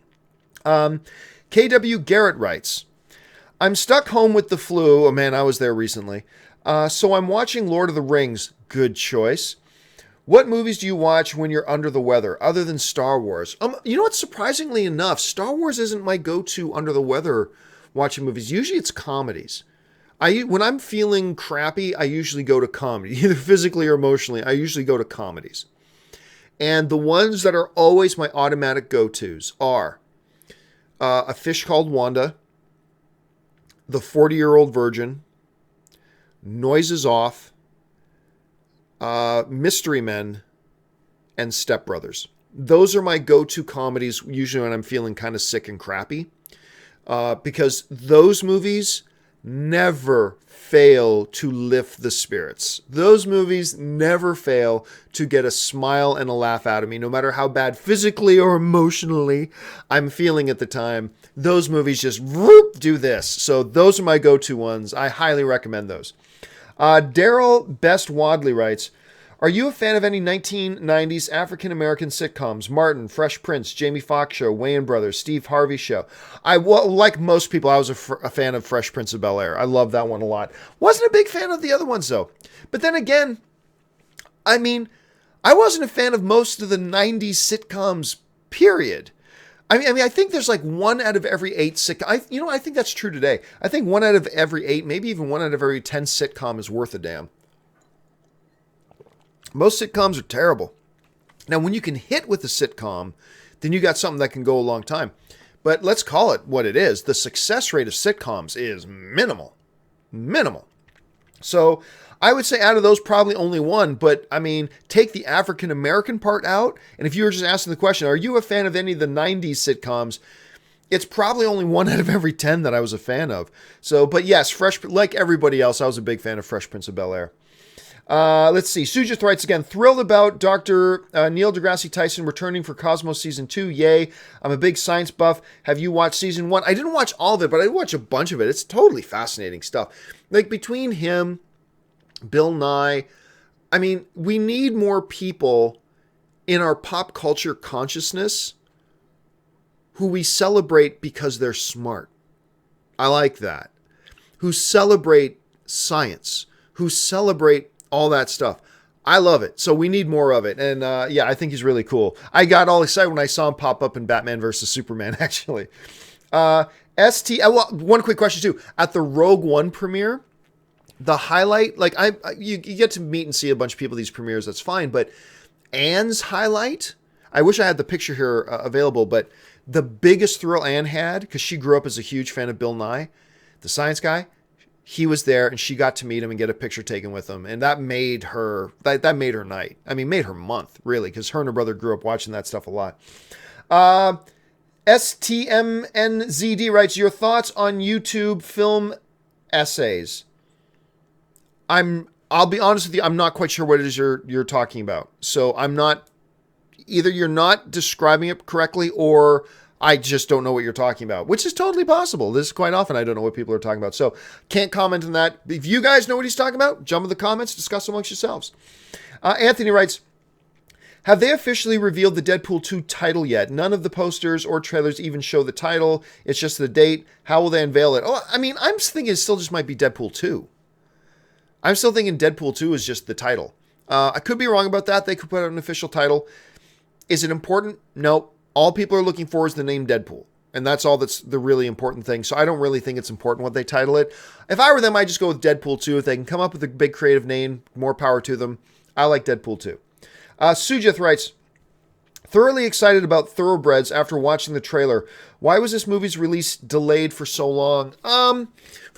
KW Garrett writes, I'm stuck home with the flu. Oh man, I was there recently. So I'm watching Lord of the Rings. Good choice. What movies do you watch when you're under the weather, other than Star Wars? You know what? Surprisingly enough, Star Wars isn't my go-to under the weather watching movies. Usually it's comedies. When I'm feeling crappy, I usually go to comedy, either physically or emotionally. I usually go to comedies. And the ones that are always my automatic go-tos are A Fish Called Wanda, The 40-Year-Old Virgin, Noises Off, Mystery Men, and Step Brothers. Those are my go-to comedies usually when I'm feeling kind of sick and crappy, because those movies never fail to lift the spirits. Those movies never fail to get a smile and a laugh out of me, no matter how bad physically or emotionally I'm feeling at the time. Those movies just do this. So those are my go-to ones. I highly recommend those. Daryl Best Wadley writes, are you a fan of any 1990s African-American sitcoms? Martin, Fresh Prince, Jamie Foxx Show, Wayans Brothers, Steve Harvey Show. Like most people, I was a fan of Fresh Prince of Bel-Air. I love that one a lot. Wasn't a big fan of the other ones, though. But then again, I mean, I wasn't a fan of most of the 90s sitcoms, period. I mean, I think there's like 1 out of every 8 sitcom. I think that's true today. I think 1 out of every 8, maybe even 1 out of every 10 sitcom is worth a damn. Most sitcoms are terrible. Now, when you can hit with a sitcom, then you got something that can go a long time. But let's call it what it is. The success rate of sitcoms is minimal. Minimal. So I would say out of those, probably only 1. But, I mean, take the African-American part out. And if you were just asking the question, are you a fan of any of the 90s sitcoms? It's probably only 1 out of every 10 that I was a fan of. So, but yes, like everybody else, I was a big fan of Fresh Prince of Bel-Air. Let's see. Sujith writes again, thrilled about Dr. Neil deGrasse Tyson returning for Cosmos Season 2. Yay. I'm a big science buff. Have you watched Season 1? I didn't watch all of it, but I did watch a bunch of it. It's totally fascinating stuff. Like, between him, Bill Nye, I mean, we need more people in our pop culture consciousness who we celebrate because they're smart. I like that. Who celebrate science, who celebrate all that stuff. I love it. So we need more of it. And yeah, I think he's really cool. I got all excited when I saw him pop up in Batman versus Superman, actually. Well, one quick question too. At the Rogue One premiere, the highlight, like you get to meet and see a bunch of people at these premieres, that's fine. But Anne's highlight, I wish I had the picture here available, but the biggest thrill Anne had, because she grew up as a huge fan of Bill Nye, the science guy, he was there and she got to meet him and get a picture taken with him. And that made her, that made her night. I mean, made her month, really, because her and her brother grew up watching that stuff a lot. STMNZD writes, your thoughts on YouTube film essays? I'll be honest with you, I'm not quite sure what it is you're talking about. So I'm not, either you're not describing it correctly or I just don't know what you're talking about, which is totally possible. This is quite often I don't know what people are talking about. So can't comment on that. If you guys know what he's talking about, jump in the comments, discuss amongst yourselves. Anthony writes, have they officially revealed the Deadpool 2 title yet? None of the posters or trailers even show the title. It's just the date. How will they unveil it? Oh, I mean, I'm thinking it still just might be Deadpool 2. I'm still thinking Deadpool 2 is just the title. I could be wrong about that. They could put out an official title. Is it important? No. All people are looking for is the name Deadpool. And that's all that's the really important thing. So I don't really think it's important what they title it. If I were them, I'd just go with Deadpool 2. If they can come up with a big creative name, more power to them. I like Deadpool 2. Sujith writes, thoroughly excited about Thoroughbreds after watching the trailer. Why was this movie's release delayed for so long? For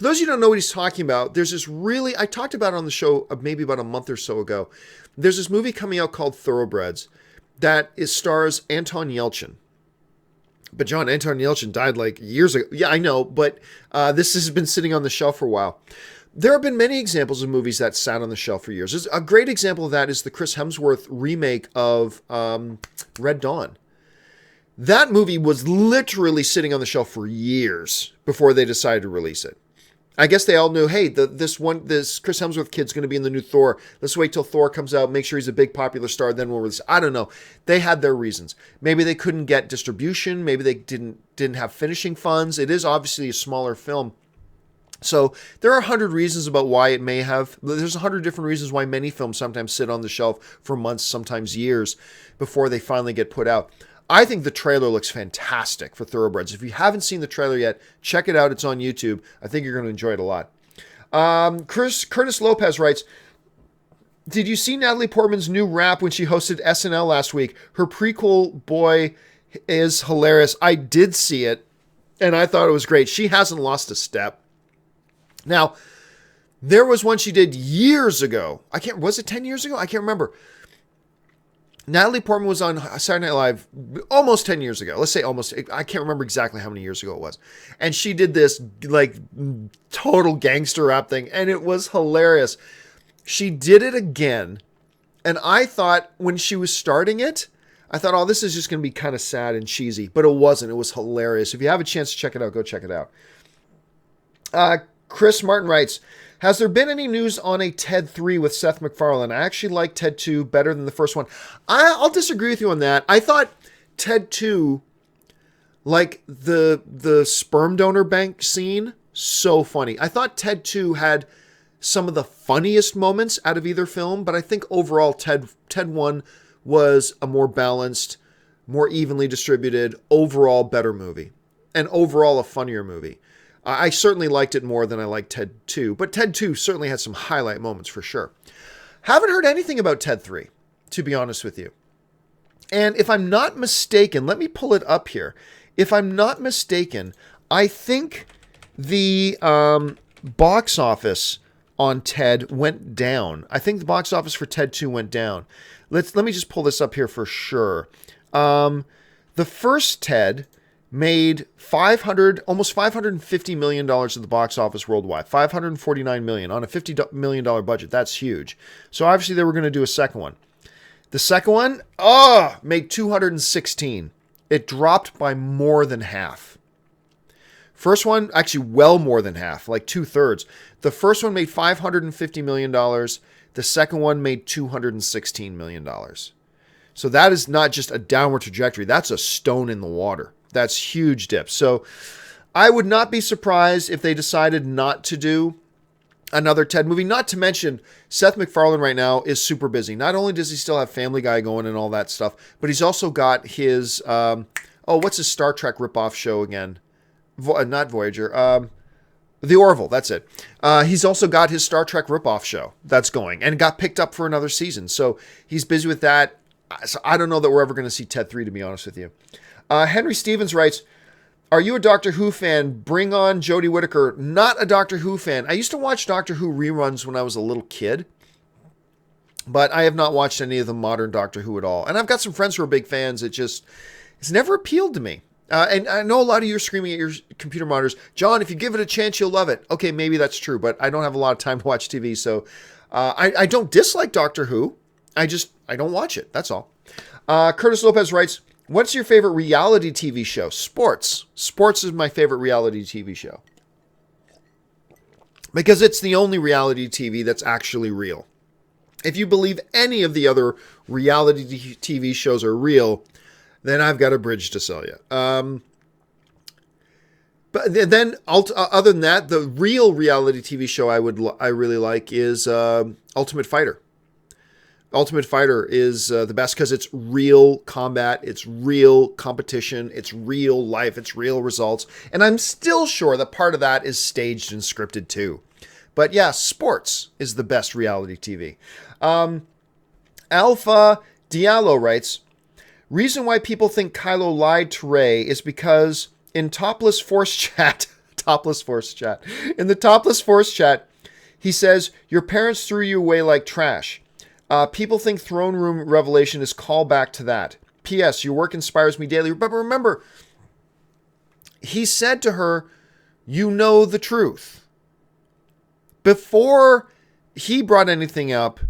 those of you who don't know what he's talking about, there's this really, I talked about it on the show maybe about a month or so ago. There's this movie coming out called Thoroughbreds that stars Anton Yelchin. But John, Anton Yelchin died like years ago. Yeah, I know, but this has been sitting on the shelf for a while. There have been many examples of movies that sat on the shelf for years. A great example of that is the Chris Hemsworth remake of Red Dawn. That movie was literally sitting on the shelf for years before they decided to release it. I guess they all knew, hey, this Chris Hemsworth kid's going to be in the new Thor. Let's wait till Thor comes out, make sure he's a big popular star, then we'll release. I don't know. They had their reasons. Maybe they couldn't get distribution. Maybe they didn't have finishing funds. It is obviously a smaller film. So there are 100 reasons about why it may have. There's 100 different reasons why many films sometimes sit on the shelf for months, sometimes years, before they finally get put out. I think the trailer looks fantastic for Thoroughbreds. If you haven't seen the trailer yet, check it out. It's on YouTube. I think you're going to enjoy it a lot. Curtis Lopez writes, did you see Natalie Portman's new rap when she hosted SNL last week? Her prequel boy is hilarious. I did see it, and I thought it was great. She hasn't lost a step. Now, there was one she did years ago. Was it 10 years ago? I can't remember. Natalie Portman was on Saturday Night Live almost 10 years ago. Let's say almost. I can't remember exactly how many years ago it was. And she did this like total gangster rap thing, and it was hilarious. She did it again, and I thought when she was starting it, I thought, oh, this is just going to be kind of sad and cheesy. But it wasn't. It was hilarious. If you have a chance to check it out, go check it out. Chris Martin writes, has there been any news on a Ted 3 with Seth MacFarlane? I actually like Ted 2 better than the first one. I'll disagree with you on that. I thought Ted 2, like the sperm donor bank scene, so funny. I thought Ted 2 had some of the funniest moments out of either film, but I think overall Ted 1 was a more balanced, more evenly distributed, overall better movie. And overall a funnier movie. I certainly liked it more than I liked Ted 2, but Ted 2 certainly had some highlight moments for sure. Haven't heard anything about Ted 3, to be honest with you. And if I'm not mistaken, let me pull it up here. If I'm not mistaken, I think the box office on Ted went down. I think the box office for Ted 2 went down. Let me just pull this up here for sure. The first Ted made almost $550 million at the box office worldwide. $549 million on a $50 million budget. That's huge. So obviously they were going to do a second one. The second one, made 216. It dropped by more than half. First one, actually well more than half, like 2/3. The first one made $550 million. The second one made $216 million. So that is not just a downward trajectory. That's a stone in the water. That's huge dip. So I would not be surprised if they decided not to do another Ted movie. Not to mention, Seth MacFarlane right now is super busy. Not only does he still have Family Guy going and all that stuff, but he's also got his, what's his Star Trek ripoff show again? Not Voyager. The Orville, that's it. He's also got his Star Trek ripoff show that's going and got picked up for another season. So he's busy with that. So I don't know that we're ever going to see Ted 3, to be honest with you. Henry Stevens writes, are you a Doctor Who fan? Bring on Jodie Whittaker. Not a Doctor Who fan. I used to watch Doctor Who reruns when I was a little kid, but I have not watched any of the modern Doctor Who at all. And I've got some friends who are big fans. It's never appealed to me. And I know a lot of you are screaming at your computer monitors, John, if you give it a chance, you'll love it. Okay, maybe that's true, but I don't have a lot of time to watch TV, so I don't dislike Doctor Who. I don't watch it. That's all. Curtis Lopez writes, what's your favorite reality TV show? Sports. Sports is my favorite reality TV show. Because it's the only reality TV that's actually real. If you believe any of the other reality TV shows are real, then I've got a bridge to sell you. But then, other than that, the real reality TV show I really like is Ultimate Fighter. Ultimate Fighter is the best because it's real combat, it's real competition, it's real life, it's real results. And I'm still sure that part of that is staged and scripted too. But yeah, sports is the best reality TV. Alpha Diallo writes, reason why people think Kylo lied to Rey is because in Topless Force Chat, in the Topless Force Chat, he says, your parents threw you away like trash. People think Throne Room Revelation is callback to that. P.S. Your work inspires me daily. But remember, he said to her, you know the truth. Before he brought anything up,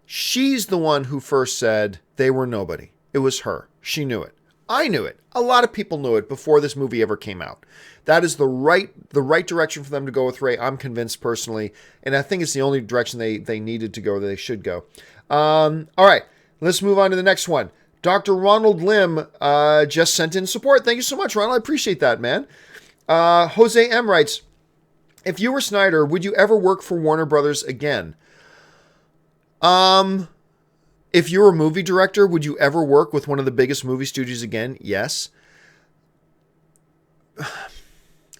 she's the one who first said they were nobody. It was her. She knew it. I knew it. A lot of people knew it before this movie ever came out. That is the right direction for them to go with Rey. I'm convinced personally. And I think it's the only direction they needed to go, that they should go. All right, let's move on to the next one. Dr. Ronald Lim just sent in support. Thank you so much, Ronald. I appreciate that, man. Jose M. writes, if you were Snyder, would you ever work for Warner Brothers again? If you were a movie director, would you ever work with one of the biggest movie studios again? Yes.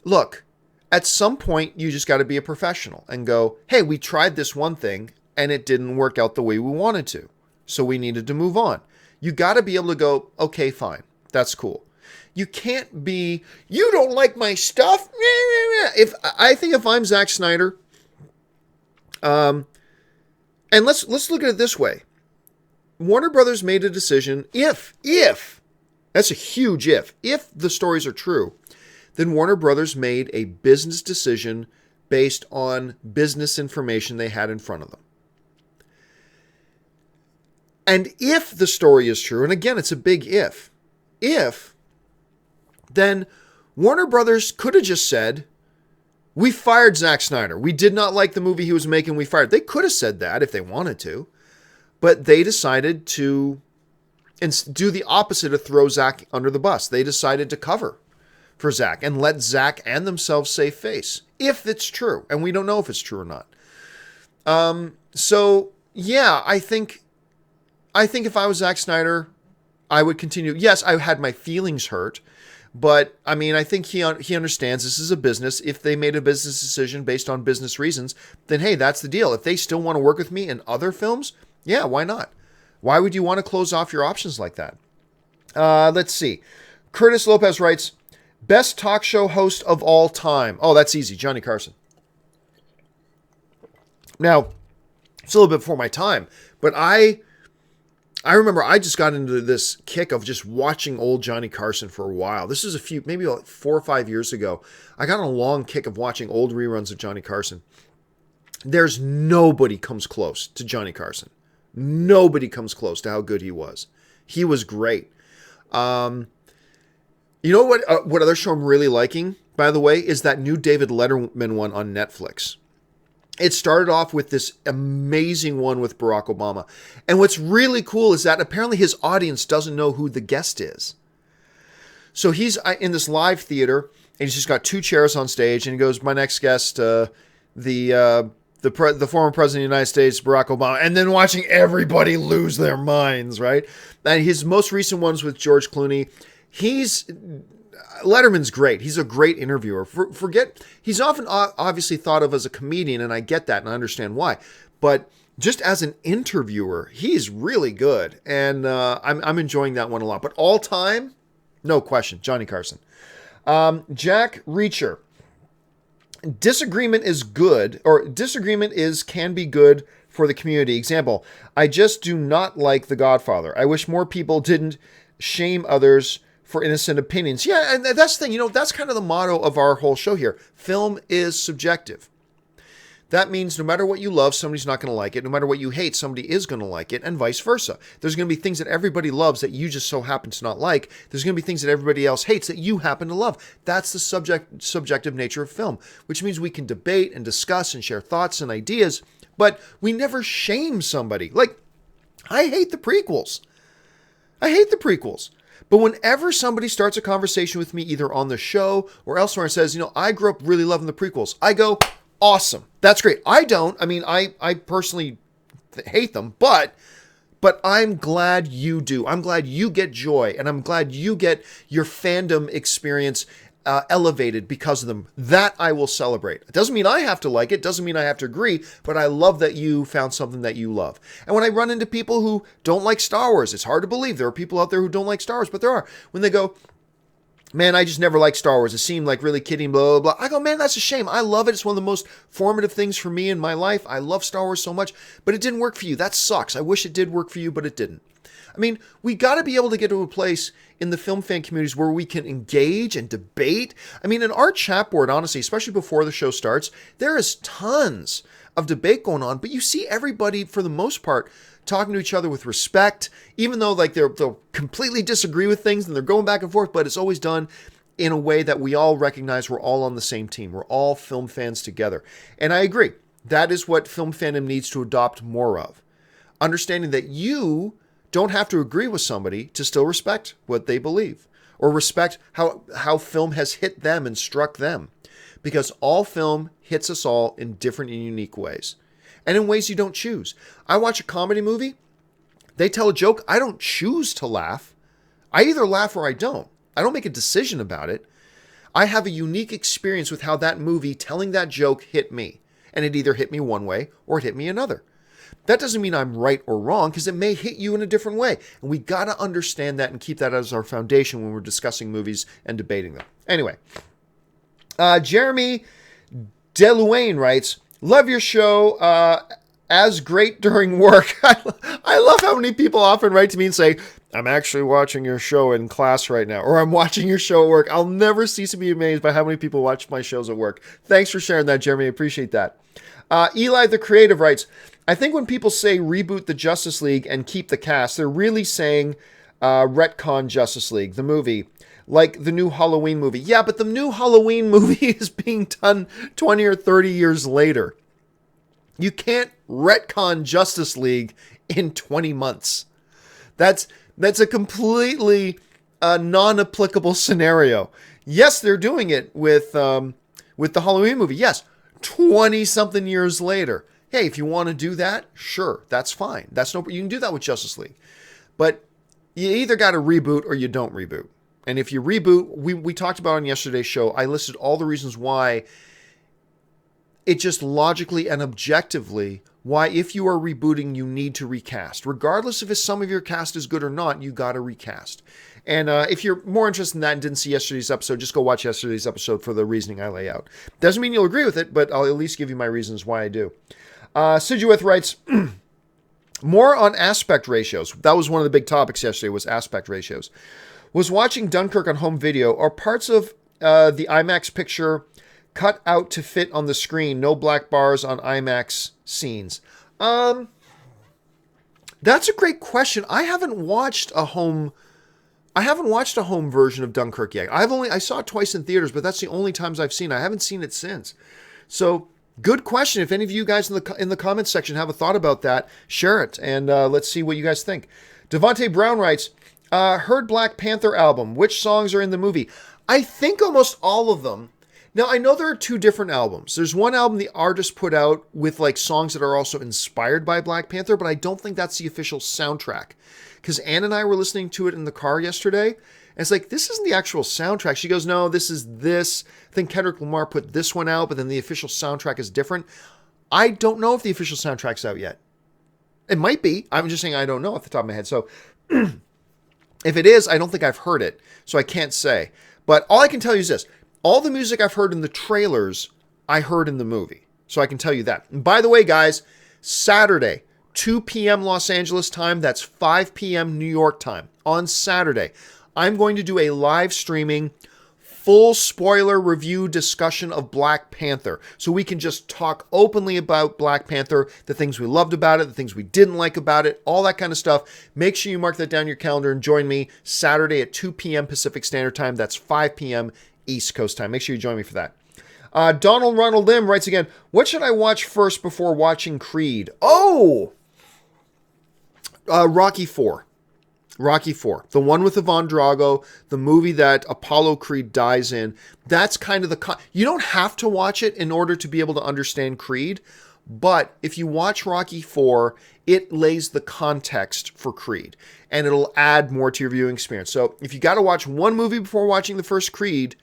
Look, at some point, you just got to be a professional and go, hey, we tried this one thing and it didn't work out the way we wanted to. So we needed to move on. You got to be able to go, okay, fine. That's cool. You can't be, you don't like my stuff? I think if I'm Zack Snyder, and let's look at it this way. Warner Brothers made a decision, if, that's a huge if the stories are true, then Warner Brothers made a business decision based on business information they had in front of them. And if the story is true, and again, it's a big if, then Warner Brothers could have just said, we fired Zack Snyder. We did not like the movie he was making, we fired. They could have said that if they wanted to. But they decided to do the opposite of throw Zack under the bus. They decided to cover for Zack and let Zack and themselves save face, if it's true. And we don't know if it's true or not. So, yeah, I think if I was Zack Snyder, I would continue. Yes, I had my feelings hurt. But, I mean, I think he understands this is a business. If they made a business decision based on business reasons, then, hey, that's the deal. If they still want to work with me in other films, yeah, why not? Why would you want to close off your options like that? Let's see. Curtis Lopez writes, best talk show host of all time. Oh, that's easy. Johnny Carson. Now, it's a little bit before my time, but I I remember I just got into this kick of just watching old Johnny Carson for a while. This is maybe like 4 or 5 years ago. I got on a long kick of watching old reruns of Johnny Carson. There's nobody comes close to Johnny Carson. Nobody comes close to how good he was. He was great. You know what other show I'm really liking, by the way, is that new David Letterman one on Netflix. It started off with this amazing one with Barack Obama. And what's really cool is that apparently his audience doesn't know who the guest is. So he's in this live theater, and he's just got 2 chairs on stage, and he goes, my next guest, the former president of the United States, Barack Obama, and then watching everybody lose their minds, right? And his most recent ones with George Clooney, Letterman's great. He's a great interviewer. He's often obviously thought of as a comedian, and I get that, and I understand why. But just as an interviewer, he's really good, and I'm enjoying that one a lot. But all time, no question, Johnny Carson. Jack Reacher. Disagreement can be good for the community. Example, I just do not like The Godfather. I wish more people didn't shame others for innocent opinions. Yeah, and that's the thing. That's kind of the motto of our whole show here. Film is subjective. That means no matter what you love, somebody's not going to like it. No matter what you hate, somebody is going to like it, and vice versa. There's going to be things that everybody loves that you just so happen to not like. There's going to be things that everybody else hates that you happen to love. That's the subjective nature of film, which means we can debate and discuss and share thoughts and ideas, but we never shame somebody. Like, I hate the prequels. But whenever somebody starts a conversation with me, either on the show or elsewhere, and says, I grew up really loving the prequels, I go, awesome. That's great. I don't. I mean, I personally hate them, but I'm glad you do. I'm glad you get joy, and I'm glad you get your fandom experience elevated because of them. That I will celebrate. It doesn't mean I have to like it. Doesn't mean I have to agree, but I love that you found something that you love. And when I run into people who don't like Star Wars, it's hard to believe there are people out there who don't like Star Wars, but there are. When they go, man, I just never liked Star Wars. It seemed like really kiddie, blah, blah, blah. I go, man, that's a shame. I love it. It's one of the most formative things for me in my life. I love Star Wars so much, but it didn't work for you. That sucks. I wish it did work for you, but it didn't. I mean, we got to be able to get to a place in the film fan communities where we can engage and debate. I mean, in our chat board, honestly, especially before the show starts, there is tons of debate going on, but you see everybody, for the most part, talking to each other with respect, even though like they'll completely disagree with things and they're going back and forth, but it's always done in a way that we all recognize we're all on the same team. We're all film fans together. And I agree. That is what film fandom needs to adopt more of. Understanding that you don't have to agree with somebody to still respect what they believe or respect how film has hit them and struck them. Because all film hits us all in different and unique ways. And in ways you don't choose. I watch a comedy movie. They tell a joke. I don't choose to laugh. I either laugh or I don't. I don't make a decision about it. I have a unique experience with how that movie telling that joke hit me. And it either hit me one way or it hit me another. That doesn't mean I'm right or wrong, because it may hit you in a different way. And we got to understand that and keep that as our foundation when we're discussing movies and debating them. Anyway, Jeremy Deluane writes, love your show, as great during work. I love how many people often write to me and say, I'm actually watching your show in class right now, or I'm watching your show at work. I'll never cease to be amazed by how many people watch my shows at work. Thanks for sharing that, Jeremy. I appreciate that. Eli the Creative writes, I think when people say reboot the Justice League and keep the cast, they're really saying retcon Justice League, the movie. Like the new Halloween movie. Yeah, but the new Halloween movie is being done 20 or 30 years later. You can't retcon Justice League in 20 months. That's a completely non-applicable scenario. Yes, they're doing it with the Halloween movie. Yes, 20-something years later. Hey, if you want to do that, sure, that's fine. You can do that with Justice League. But you either got to reboot or you don't reboot. And if you reboot, we talked about on yesterday's show, I listed all the reasons why it just logically and objectively, why if you are rebooting, you need to recast. Regardless if some of your cast is good or not, you got to recast. And if you're more interested in that and didn't see yesterday's episode, just go watch yesterday's episode for the reasoning I lay out. Doesn't mean you'll agree with it, but I'll at least give you my reasons why I do. Sijueth writes, More on aspect ratios. That was one of the big topics yesterday, was aspect ratios. Was watching Dunkirk on home video. Are parts of the IMAX picture cut out to fit on the screen? No black bars on IMAX scenes. That's a great question. I haven't watched a home version of Dunkirk yet. I saw it twice in theaters, but that's the only times I've seen it. I haven't seen it since. So, good question. If any of you guys in the comments section have a thought about that, share it, and let's see what you guys think. Devontae Brown writes, heard Black Panther album. Which songs are in the movie? I think almost all of them. Now, I know there are two different albums. There's one album the artist put out with like songs that are also inspired by Black Panther, but I don't think that's the official soundtrack. Because Ann and I were listening to it in the car yesterday, and it's like, this isn't the actual soundtrack. She goes, no, this is this. I think Kendrick Lamar put this one out, but then the official soundtrack is different. I don't know if the official soundtrack's out yet. It might be. I'm just saying I don't know off the top of my head. So if it is, I don't think I've heard it, so I can't say. But all I can tell you is this. All the music I've heard in the trailers, I heard in the movie. So I can tell you that. And by the way, guys, Saturday, 2 p.m. Los Angeles time, that's 5 p.m. New York time. On Saturday, I'm going to do a live streaming, full spoiler review discussion of Black Panther. So we can just talk openly about Black Panther, the things we loved about it, the things we didn't like about it, all that kind of stuff. Make sure you mark that down in your calendar and join me Saturday at 2 p.m. Pacific Standard Time. That's 5 p.m. East Coast time. Make sure you join me for that. Donald Ronald Lim writes again, what should I watch first before watching Creed? Oh! Rocky IV. Rocky IV. The one with Ivan Drago, the movie that Apollo Creed dies in. That's kind of you don't have to watch it in order to be able to understand Creed, but if you watch Rocky IV, it lays the context for Creed, and it'll add more to your viewing experience. So if you got to watch one movie before watching the first Creed,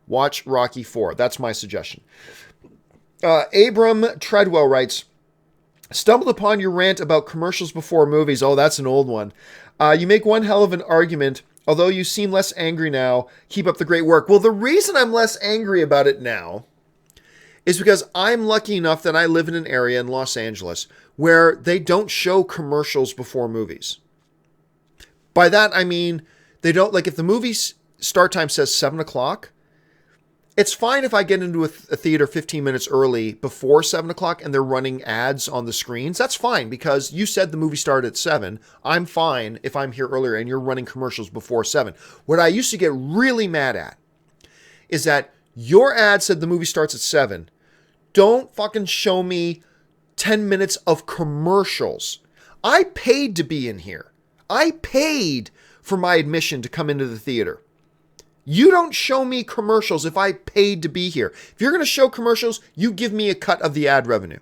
watch Rocky IV. That's my suggestion. Abram Treadwell writes, stumbled upon your rant about commercials before movies. Oh, that's an old one. You make one hell of an argument. Although you seem less angry now, keep up the great work. Well, the reason I'm less angry about it now is because I'm lucky enough that I live in an area in Los Angeles where they don't show commercials before movies. By that, I mean, they don't, like if the movie's start time says 7 o'clock, it's fine if I get into a theater 15 minutes early before 7 o'clock and they're running ads on the screens. That's fine because you said the movie started at 7. I'm fine if I'm here earlier and you're running commercials before 7. What I used to get really mad at is that your ad said the movie starts at 7. Don't fucking show me 10 minutes of commercials. I paid to be in here. I paid for my admission to come into the theater. You don't show me commercials if I paid to be here. If you're going to show commercials, you give me a cut of the ad revenue.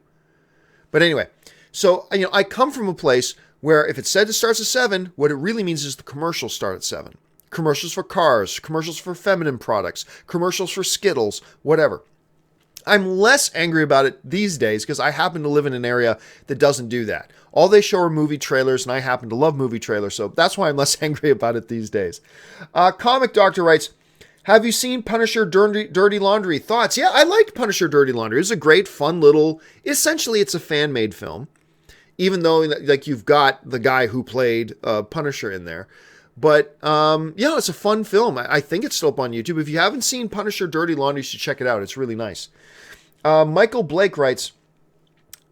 But anyway, so I come from a place where if it said it starts at 7, what it really means is the commercials start at 7. Commercials for cars, commercials for feminine products, commercials for Skittles, whatever. I'm less angry about it these days because I happen to live in an area that doesn't do that. All they show are movie trailers, and I happen to love movie trailers, so that's why I'm less angry about it these days. Comic Doctor writes, have you seen Punisher Dirty Laundry? Thoughts? Yeah, I liked Punisher Dirty Laundry. It's a great, fun little, essentially it's a fan-made film, even though like you've got the guy who played Punisher in there. But, yeah, it's a fun film. I think it's still up on YouTube. If you haven't seen Punisher Dirty Laundry, you should check it out. It's really nice. Michael Blake writes,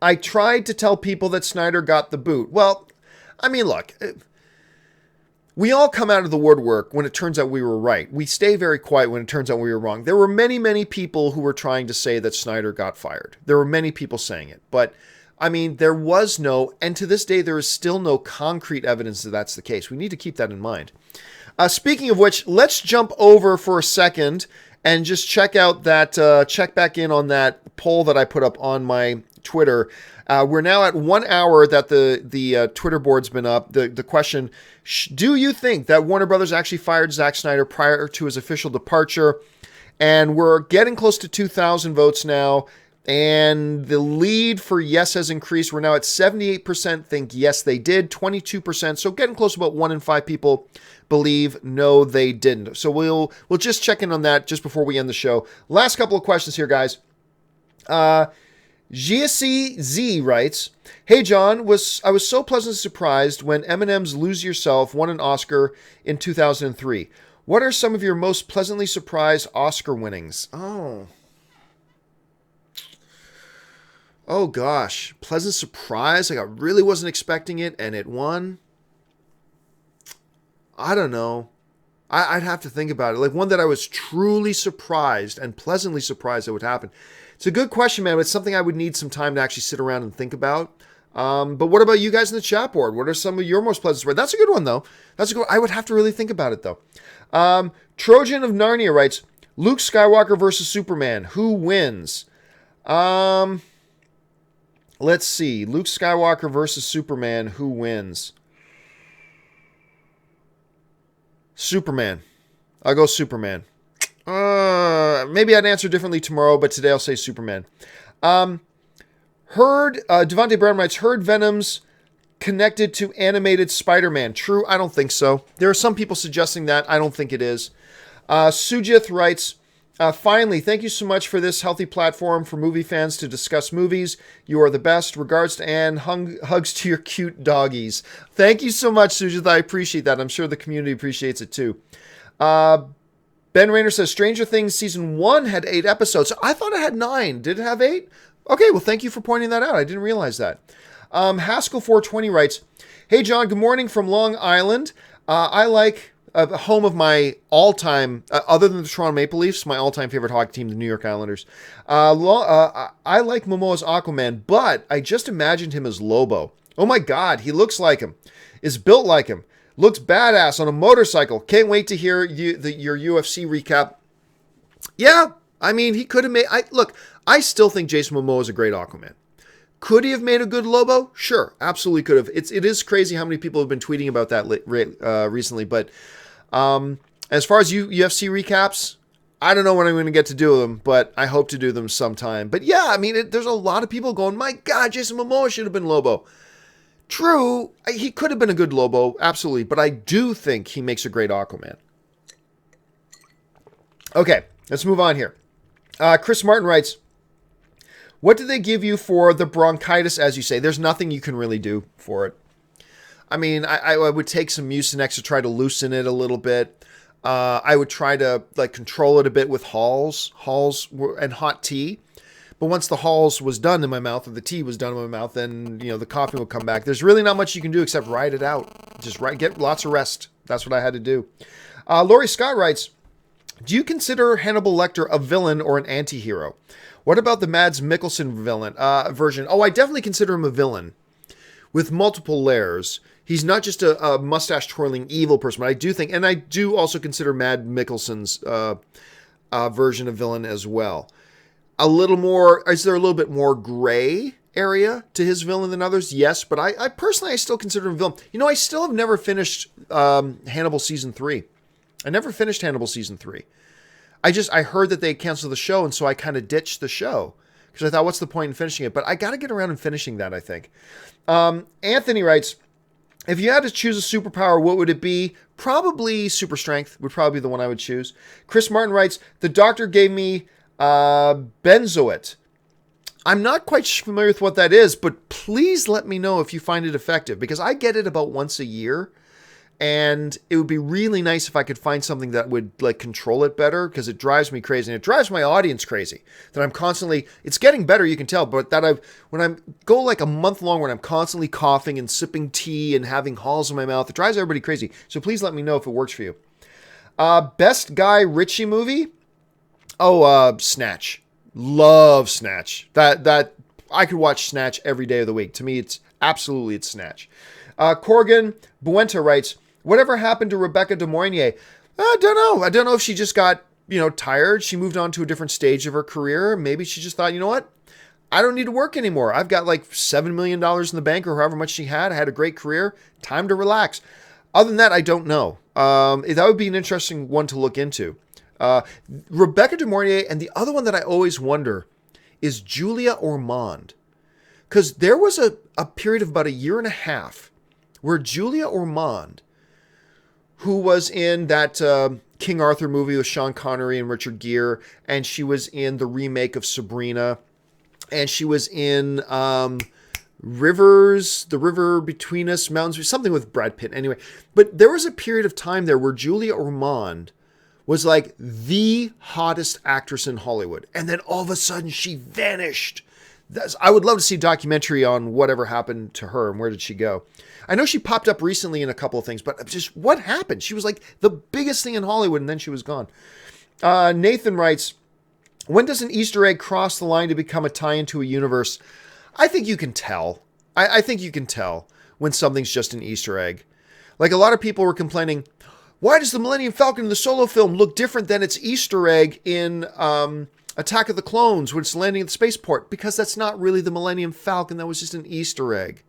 I tried to tell people that Snyder got the boot. Well, I mean, look, we all come out of the woodwork when it turns out we were right. We stay very quiet when it turns out we were wrong. There were many, many people who were trying to say that Snyder got fired. There were many people saying it. But, I mean, there was no, and to this day, there is still no concrete evidence that that's the case. We need to keep that in mind. Speaking of which, let's jump over for a second and just check out that, check back in on that poll that I put up on my Twitter. We're now at 1 hour that the Twitter board's been up. The question, do you think that Warner Brothers actually fired Zack Snyder prior to his official departure? And we're getting close to 2,000 votes now. And the lead for yes has increased. We're now at 78% think yes, they did. 22%. So getting close to about 1 in 5 people believe no, they didn't. So we'll just check in on that just before we end the show. Last couple of questions here, guys. GSCZ writes, "Hey John, I was so pleasantly surprised when Eminem's Lose Yourself won an Oscar in 2003. What are some of your most pleasantly surprised Oscar winnings?" Oh gosh, pleasant surprise. Like I really wasn't expecting it and it won. I don't know. I'd have to think about it. Like one that I was truly surprised and pleasantly surprised that would happen. It's a good question, man. But it's something I would need some time to actually sit around and think about. But what about you guys in the chat board? What are some of your most pleasant surprises? That's a good one, though. That's a good. I would have to really think about it, though. Trojan of Narnia writes, Luke Skywalker versus Superman. Who wins? Let's see. Luke Skywalker versus Superman. Who wins? Superman. I'll go Superman. Maybe I'd answer differently tomorrow, but today I'll say Superman. Devontae Brown writes, heard Venom's connected to animated Spider-Man. True, I don't think so. There are some people suggesting that. I don't think it is. Sujith writes, finally, thank you so much for this healthy platform for movie fans to discuss movies. You are the best. Regards to Anne. Hugs to your cute doggies. Thank you so much, Sujith. I appreciate that. I'm sure the community appreciates it too. Ben Rayner says, Stranger Things Season 1 had 8 episodes. I thought it had 9. Did it have 8? Okay, well, thank you for pointing that out. I didn't realize that. Haskell420 writes, hey, John, good morning from Long Island. I like home of my all-time, other than the Toronto Maple Leafs, my all-time favorite hockey team, the New York Islanders. I like Momoa's Aquaman, but I just imagined him as Lobo. Oh my God, he looks like him, is built like him, looks badass on a motorcycle. Can't wait to hear your UFC recap. Yeah, I mean, he could have made... I still think Jason Momoa is a great Aquaman. Could he have made a good Lobo? Sure, absolutely could have. It is crazy how many people have been tweeting about that recently. But as far as UFC recaps, I don't know when I'm going to get to do them, but I hope to do them sometime. But yeah, I mean, there's a lot of people going, my God, Jason Momoa should have been Lobo. True, he could have been a good Lobo, absolutely. But I do think he makes a great Aquaman. Okay, let's move on here. Chris Martin writes, what did they give you for the bronchitis, as you say? There's nothing you can really do for it. I mean, I would take some Mucinex to try to loosen it a little bit. I would try to control it a bit with Halls and hot tea. But once the Halls was done in my mouth, or the tea was done in my mouth, then the coughing would come back. There's really not much you can do except ride it out. Just get lots of rest. That's what I had to do. Laurie Scott writes, do you consider Hannibal Lecter a villain or an anti-hero? What about the Mads Mikkelsen villain version? Oh, I definitely consider him a villain with multiple layers. He's not just a mustache-twirling evil person, but I do think, and I do also consider Mads Mikkelsen's version of villain as well. Is there a little bit more gray area to his villain than others? Yes, but I personally still consider him a villain. I still have never finished Hannibal Season 3. I never finished Hannibal Season 3. I heard that they canceled the show, and so I kind of ditched the show. Because I thought, what's the point in finishing it? But I got to get around and finishing that, I think. Anthony writes, if you had to choose a superpower, what would it be? Probably super strength would probably be the one I would choose. Chris Martin writes, the doctor gave me benzoate. I'm not quite familiar with what that is, but please let me know if you find it effective. Because I get it about once a year. And it would be really nice if I could find something that would control it better, because it drives me crazy, and it drives my audience crazy. That I'm constantly, it's getting better, you can tell, but that when I go a month long when I'm constantly coughing and sipping tea and having Halls in my mouth, it drives everybody crazy. So please let me know if it works for you. Best Guy Ritchie movie? Oh, Snatch. Love Snatch. That I could watch Snatch every day of the week. To me, it's Snatch. Corgan Buenta writes, whatever happened to Rebecca De Mornay? I don't know. I don't know if she just got, tired. She moved on to a different stage of her career. Maybe she just thought, you know what? I don't need to work anymore. I've got $7 million in the bank, or however much she had. I had a great career. Time to relax. Other than that, I don't know. That would be an interesting one to look into. Rebecca De Mornay, and the other one that I always wonder is Julia Ormond. Because there was a period of about a year and a half where Julia Ormond, who was in that King Arthur movie with Sean Connery and Richard Gere, and she was in the remake of Sabrina. and she was in Rivers, The River Between Us, Mountains, something with Brad Pitt. Anyway, but there was a period of time there where Julia Ormond was like the hottest actress in Hollywood. And then all of a sudden she vanished. I would love to see a documentary on whatever happened to her and where did she go. I know she popped up recently in a couple of things, but just what happened? She was like the biggest thing in Hollywood and then she was gone. Nathan writes, when does an Easter egg cross the line to become a tie into a universe? I think you can tell. I think you can tell when something's just an Easter egg. Like a lot of people were complaining, why does the Millennium Falcon in the Solo film look different than its Easter egg in Attack of the Clones when it's landing at the spaceport? Because that's not really the Millennium Falcon. That was just an Easter egg.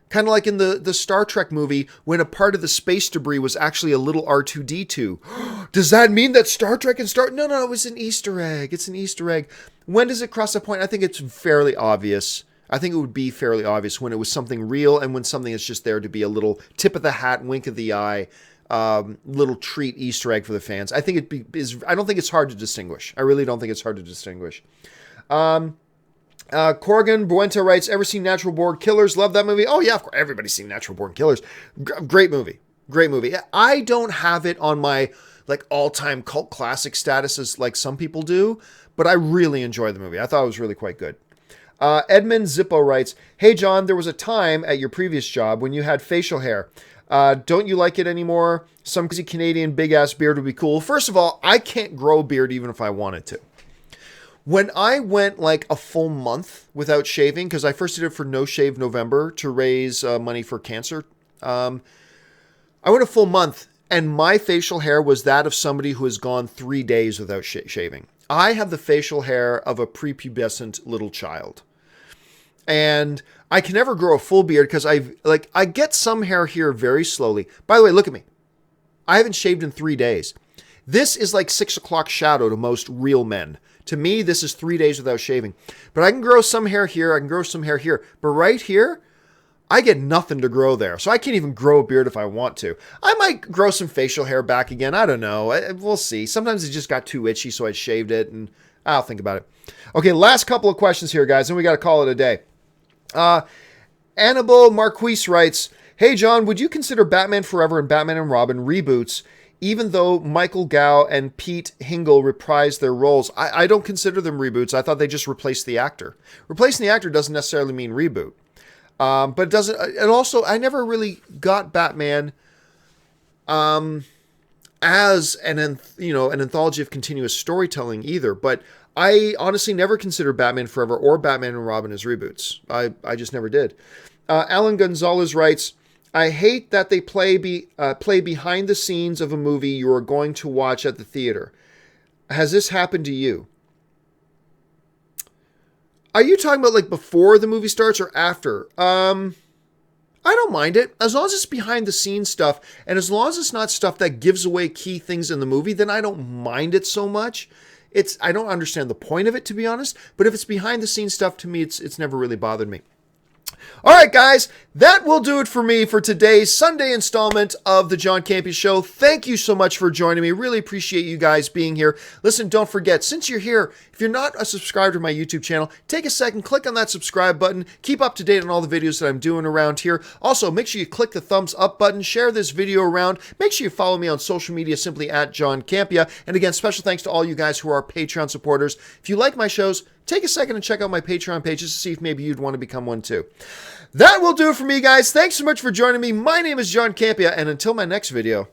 Kind of like in the Star Trek movie when a part of the space debris was actually a little R2-D2. Does that mean that Star Trek and No, it was an Easter egg. It's an Easter egg. When does it cross that point? I think it's fairly obvious. I think it would be fairly obvious when it was something real and when something is just there to be a little tip of the hat, wink of the eye, little treat Easter egg for the fans. I think I don't think it's hard to distinguish. I really don't think it's hard to distinguish. Corrigan Buenta writes, ever seen Natural Born Killers? Love that movie. Oh yeah, of course. Everybody's seen Natural Born Killers. Great movie. Great movie. I don't have it on my like all-time cult classic status as like some people do, but I really enjoy the movie. I thought it was really quite good. Edmund Zippo writes, hey John, there was a time at your previous job when you had facial hair. Don't you like it anymore? Some crazy Canadian big-ass beard would be cool. First of all, I can't grow a beard even if I wanted to. When I went like a full month without shaving, because I first did it for No Shave November to raise money for cancer, I went a full month and my facial hair was that of somebody who has gone 3 days without shaving. I have the facial hair of a prepubescent little child. And I can never grow a full beard because I get some hair here very slowly. By the way, look at me. I haven't shaved in 3 days. This is like 6 o'clock shadow to most real men. To me, this is 3 days without shaving. But I can grow some hair here. I can grow some hair here. But right here, I get nothing to grow there. So I can't even grow a beard if I want to. I might grow some facial hair back again. I don't know. We'll see. Sometimes it just got too itchy, so I shaved it. And I'll think about it. Okay, last couple of questions here, guys. And we got to call it a day. Annabelle Marquise writes, hey, John, would you consider Batman Forever and Batman and Robin reboots, even though Michael Gough and Pete Hingle reprised their roles? I don't consider them reboots. I thought they just replaced the actor. Replacing the actor doesn't necessarily mean reboot. But it doesn't, and also I never really got Batman, as an anthology of continuous storytelling either. But I honestly never considered Batman Forever or Batman and Robin as reboots. I just never did. Alan Gonzalez writes, I hate that they play behind the scenes of a movie you are going to watch at the theater. Has this happened to you? Are you talking about like before the movie starts or after? I don't mind it. As long as it's behind the scenes stuff, and as long as it's not stuff that gives away key things in the movie, then I don't mind it so much. I don't understand the point of it, to be honest, but if it's behind the scenes stuff, to me, it's never really bothered me. All right, guys, that will do it for me for today's Sunday installment of the John Campea Show. Thank you so much for joining me. Really appreciate you guys being here. Listen, don't forget, since you're here, if you're not a subscriber to my YouTube channel, take a second, click on that subscribe button. Keep up to date on all the videos that I'm doing around here. Also, make sure you click the thumbs up button, share this video around. Make sure you follow me on social media simply at John Campea. And again, special thanks to all you guys who are Patreon supporters. If you like my shows, take a second and check out my Patreon pages to see if maybe you'd want to become one too. That will do it for me, guys. Thanks so much for joining me. My name is John Campea, and until my next video,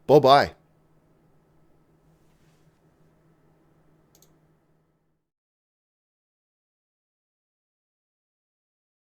bye-bye.